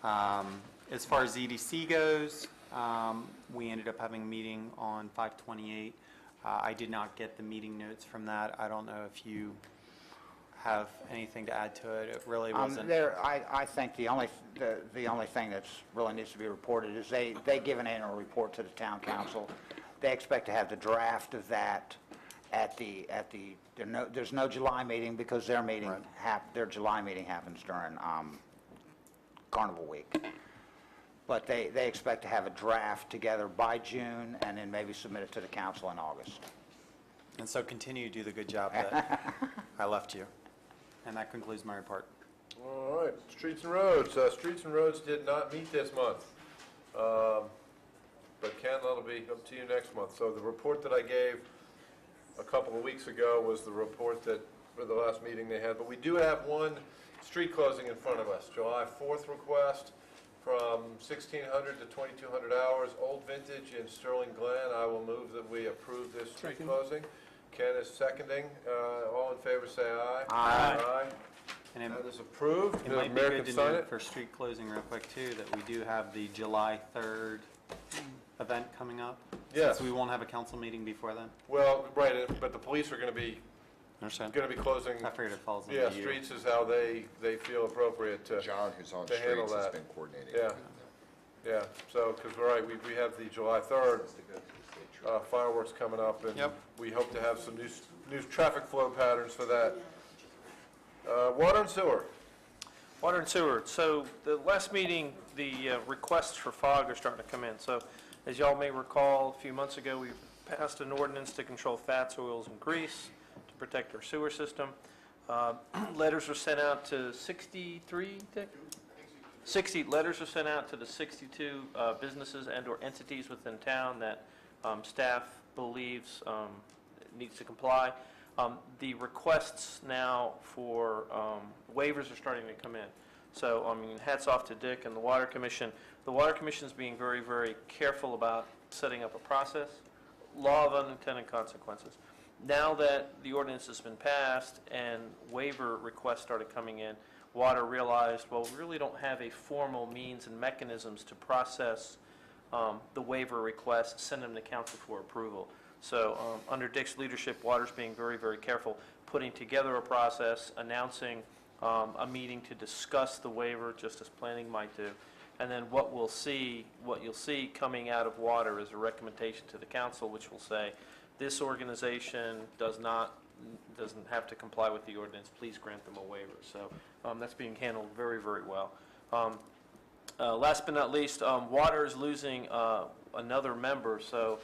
As far as EDC goes, We ended up having a meeting on 5/28. I did not get the meeting notes from that. I don't know if you have anything to add to it. It really wasn't. I think the only thing that's really needs to be reported is they give an annual report to the town council. They expect to have the draft of that there's no July meeting because their meeting, their July meeting happens during Carnival Week. But they expect to have a draft together by June and then maybe submit it to the council in August. And so continue to do the good job that I left you. And that concludes my report. All right, Streets and Roads. Streets and Roads did not meet this month. But Ken, that'll be up to you next month. So the report that I gave a couple of weeks ago was the report that, for the last meeting they had. But we do have one street closing in front of us. July 4th request from 1,600 to 2,200 hours, Old Vintage in Sterling Glen. I will move that we approve this street closing. Ken is seconding. All in favor say aye. Aye. And That is approved. it might be Mayor good can to sign note it. for street closing real quick too, that we do have the July 3rd event coming up. Yes. Since we won't have a council meeting before then. Well, right, but the police are going to be Understand? closing. I figured it falls into Yeah, you. streets is how they feel appropriate to. John, who's on To handle streets, has that. been coordinating. Yeah. Yeah, so, because we're right, we have the July 3rd fireworks coming up, and Yep. we hope to have some new traffic flow patterns for that. Water and sewer. Water and sewer. So the last meeting, the requests for fog are starting to come in. So as y'all may recall, a few months ago, we passed an ordinance to control fats, oils, and grease to protect our sewer system. Letters were sent out to 63, Dick? 60 letters were sent out to the 62 businesses and/or entities within town that staff believes needs to comply. The requests now for waivers are starting to come in. So, I mean, hats off to Dick and the Water Commission. The Water Commission is being very, very careful about setting up a process. Law of unintended consequences. Now that the ordinance has been passed and waiver requests started coming in, Water realized, well, we really don't have a formal means and mechanisms to process the waiver requests, send them to council for approval. So under Dick's leadership, Water's being very, very careful, putting together a process, announcing a meeting to discuss the waiver, just as planning might do. And then what you'll see coming out of Water is a recommendation to the council, which will say, this organization doesn't have to comply with the ordinance, please grant them a waiver. So that's being handled very, very well. Last but not least, Water is losing another member. So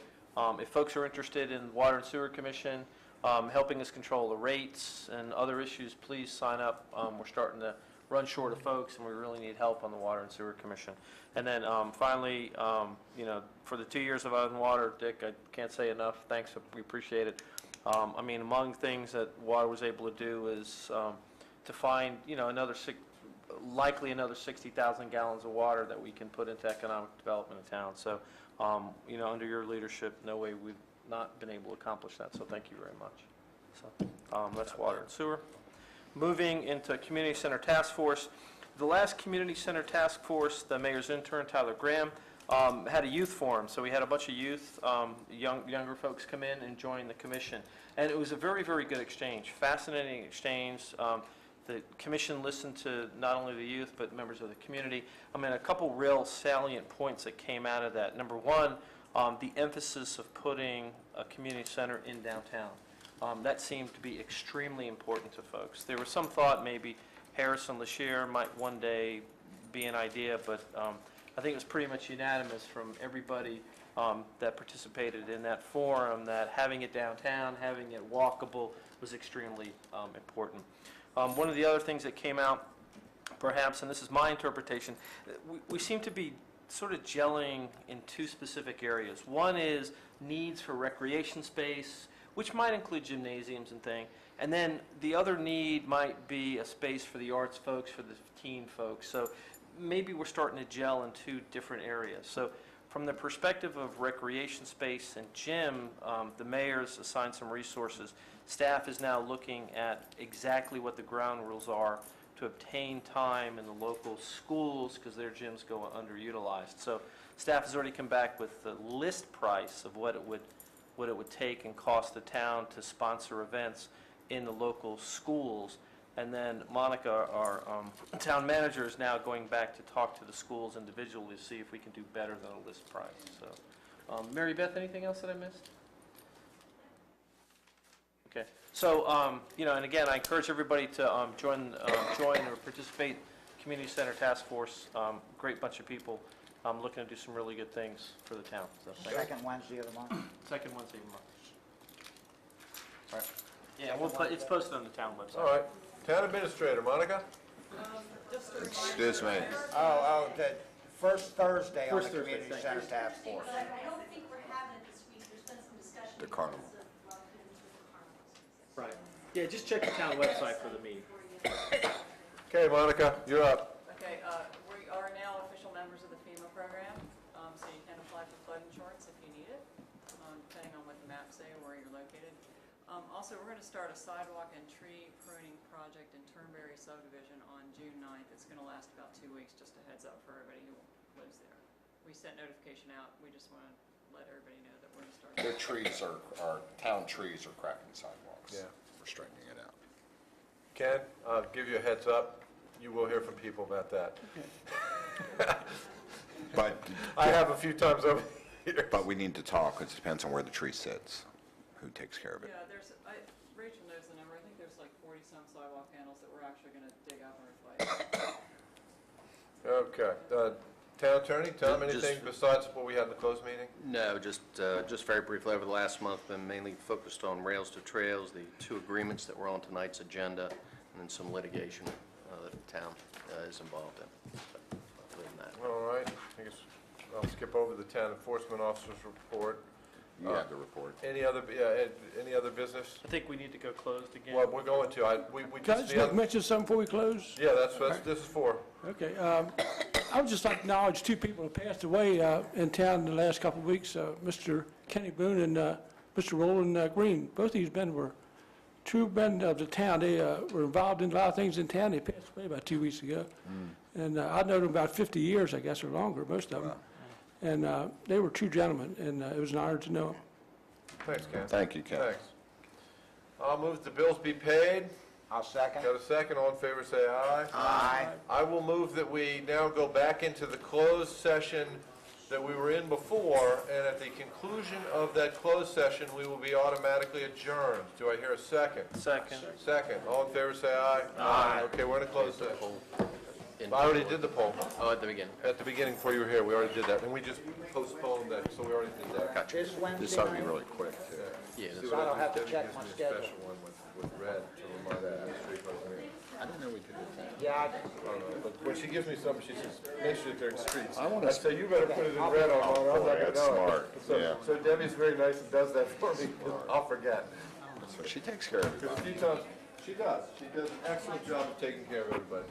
if folks are interested in Water and Sewer Commission, helping us control the rates and other issues, please sign up. We're starting to run short of folks, and we really need help on the Water and Sewer Commission. And then finally, for the 2 years of Out in Water, Dick, I can't say enough. Thanks, we appreciate it. I mean, among things that Water was able to do is to find, likely another 60,000 gallons of water that we can put into economic development of town. So, under your leadership, no way we've not been able to accomplish that. So thank you very much. So that's Water and Sewer. Moving into Community Center Task Force. The last Community Center Task Force, the mayor's intern, Tyler Graham, had a youth forum. So we had a bunch of youth, younger folks come in and join the commission. And it was a very, very good exchange, fascinating exchange. The commission listened to not only the youth, but members of the community. I mean, a couple real salient points that came out of that. Number one, the emphasis of putting a community center in downtown. That seemed to be extremely important to folks. There was some thought maybe Harrison-LaShire might one day be an idea, but I think it was pretty much unanimous from everybody that participated in that forum that having it downtown, having it walkable was extremely important. One of the other things that came out, perhaps, and this is my interpretation, we seem to be sort of gelling in two specific areas. One is needs for recreation space, which might include gymnasiums and things. And then the other need might be a space for the arts folks, for the teen folks. So maybe we're starting to gel in two different areas. So from the perspective of recreation space and gym, the mayor's assigned some resources. Staff is now looking at exactly what the ground rules are to obtain time in the local schools because their gyms go underutilized. So staff has already come back with the list price of what it would take and cost the town to sponsor events in the local schools. And then Monica, our town manager, is now going back to talk to the schools individually to see if we can do better than a list price. So, Mary Beth, anything else that I missed? Okay. So, and again, I encourage everybody to join or participate. Community Center Task Force, great bunch of people looking to do some really good things for the town. So, thank you. Second Wednesday of the month. Second Wednesday of the month. All right. Yeah, it's posted on the town website. All right. Town Administrator, Monica? Excuse me. The first Thursday on the First Thursday, Community thank Center Task Force. I don't think we're having it this week, there's been some discussion. The carnival. Right. Yeah, just check the town website for the meeting. Okay, Monica, you're up. Okay, we are now official members of the FEMA program, so you can apply for flood insurance if you need it, depending on what the maps say or where you're located. Also, we're going to start a sidewalk and tree pruning project in Turnberry subdivision on June 9th. It's going to last about 2 weeks, just a heads up for everybody who lives there. We sent notification out, we just want to let everybody know that we're going to start. Their trees are, town trees are cracking sidewalks. Yeah. We're straightening it out. Ken, I'll give you a heads up. You will hear from people about that. But, I have a few times over here. but we need to talk, it depends on where the tree sits, who takes care of it. Yeah, Rachel knows the number. I think there's like 40-some sidewalk panels that we're actually going to dig up and replace. Okay. Town Attorney, Tom, Just- anything besides what we had in the closed meeting? No, just very briefly, over the last month, been mainly focused on Rails to Trails, the 2 agreements that were on tonight's agenda, and then some litigation that the town is involved in. So, other than that. All right. I guess I'll skip over the town enforcement officer's report. You have the report. Any other business? I think we need to go closed again. Well, we're going to. We Can I just, just mention something before we close? yeah, that's what this is for. Okay, I would just like to acknowledge 2 people who passed away in town in the last couple of weeks, Mr. Kenny Boone and Mr. Roland Green. Both of these men were true men of the town. They were involved in a lot of things in town. They passed away about 2 weeks ago. And I've known them about 50 years, I guess, or longer, most of them. And they were true gentlemen, and it was an honor to know them. Thanks, Ken. Thank you, Ken. Thanks. I'll move the bills be paid. I'll second. Got a second? All in favor, say aye. Aye. I will move that we now go back into the closed session that we were in before, and at the conclusion of that closed session, we will be automatically adjourned. Do I hear a second? Second. Second. All in favor, say aye. Aye. Okay, we're in a closed session. I already did the poll. Oh, at the beginning. At the beginning, before you were here, we already did that, and we just postponed that, so we already did that. Gotcha. This Wednesday This ought to be night? really quick, too. Yeah, See this- what I don't have to did? check Debbie my gives me a schedule. special one with red to remind me of the street opening. I didn't know we did it. Yeah, But when she gives me something, she says, make sure they're in streets. I wanna- I say, you better put it in red on mine, I'm not gonna that's know it. smart, So- yeah. So Debbie's very nice and does that for me, I'll forget. So she takes care of it. Because a few times, she does an excellent job of taking care of everybody.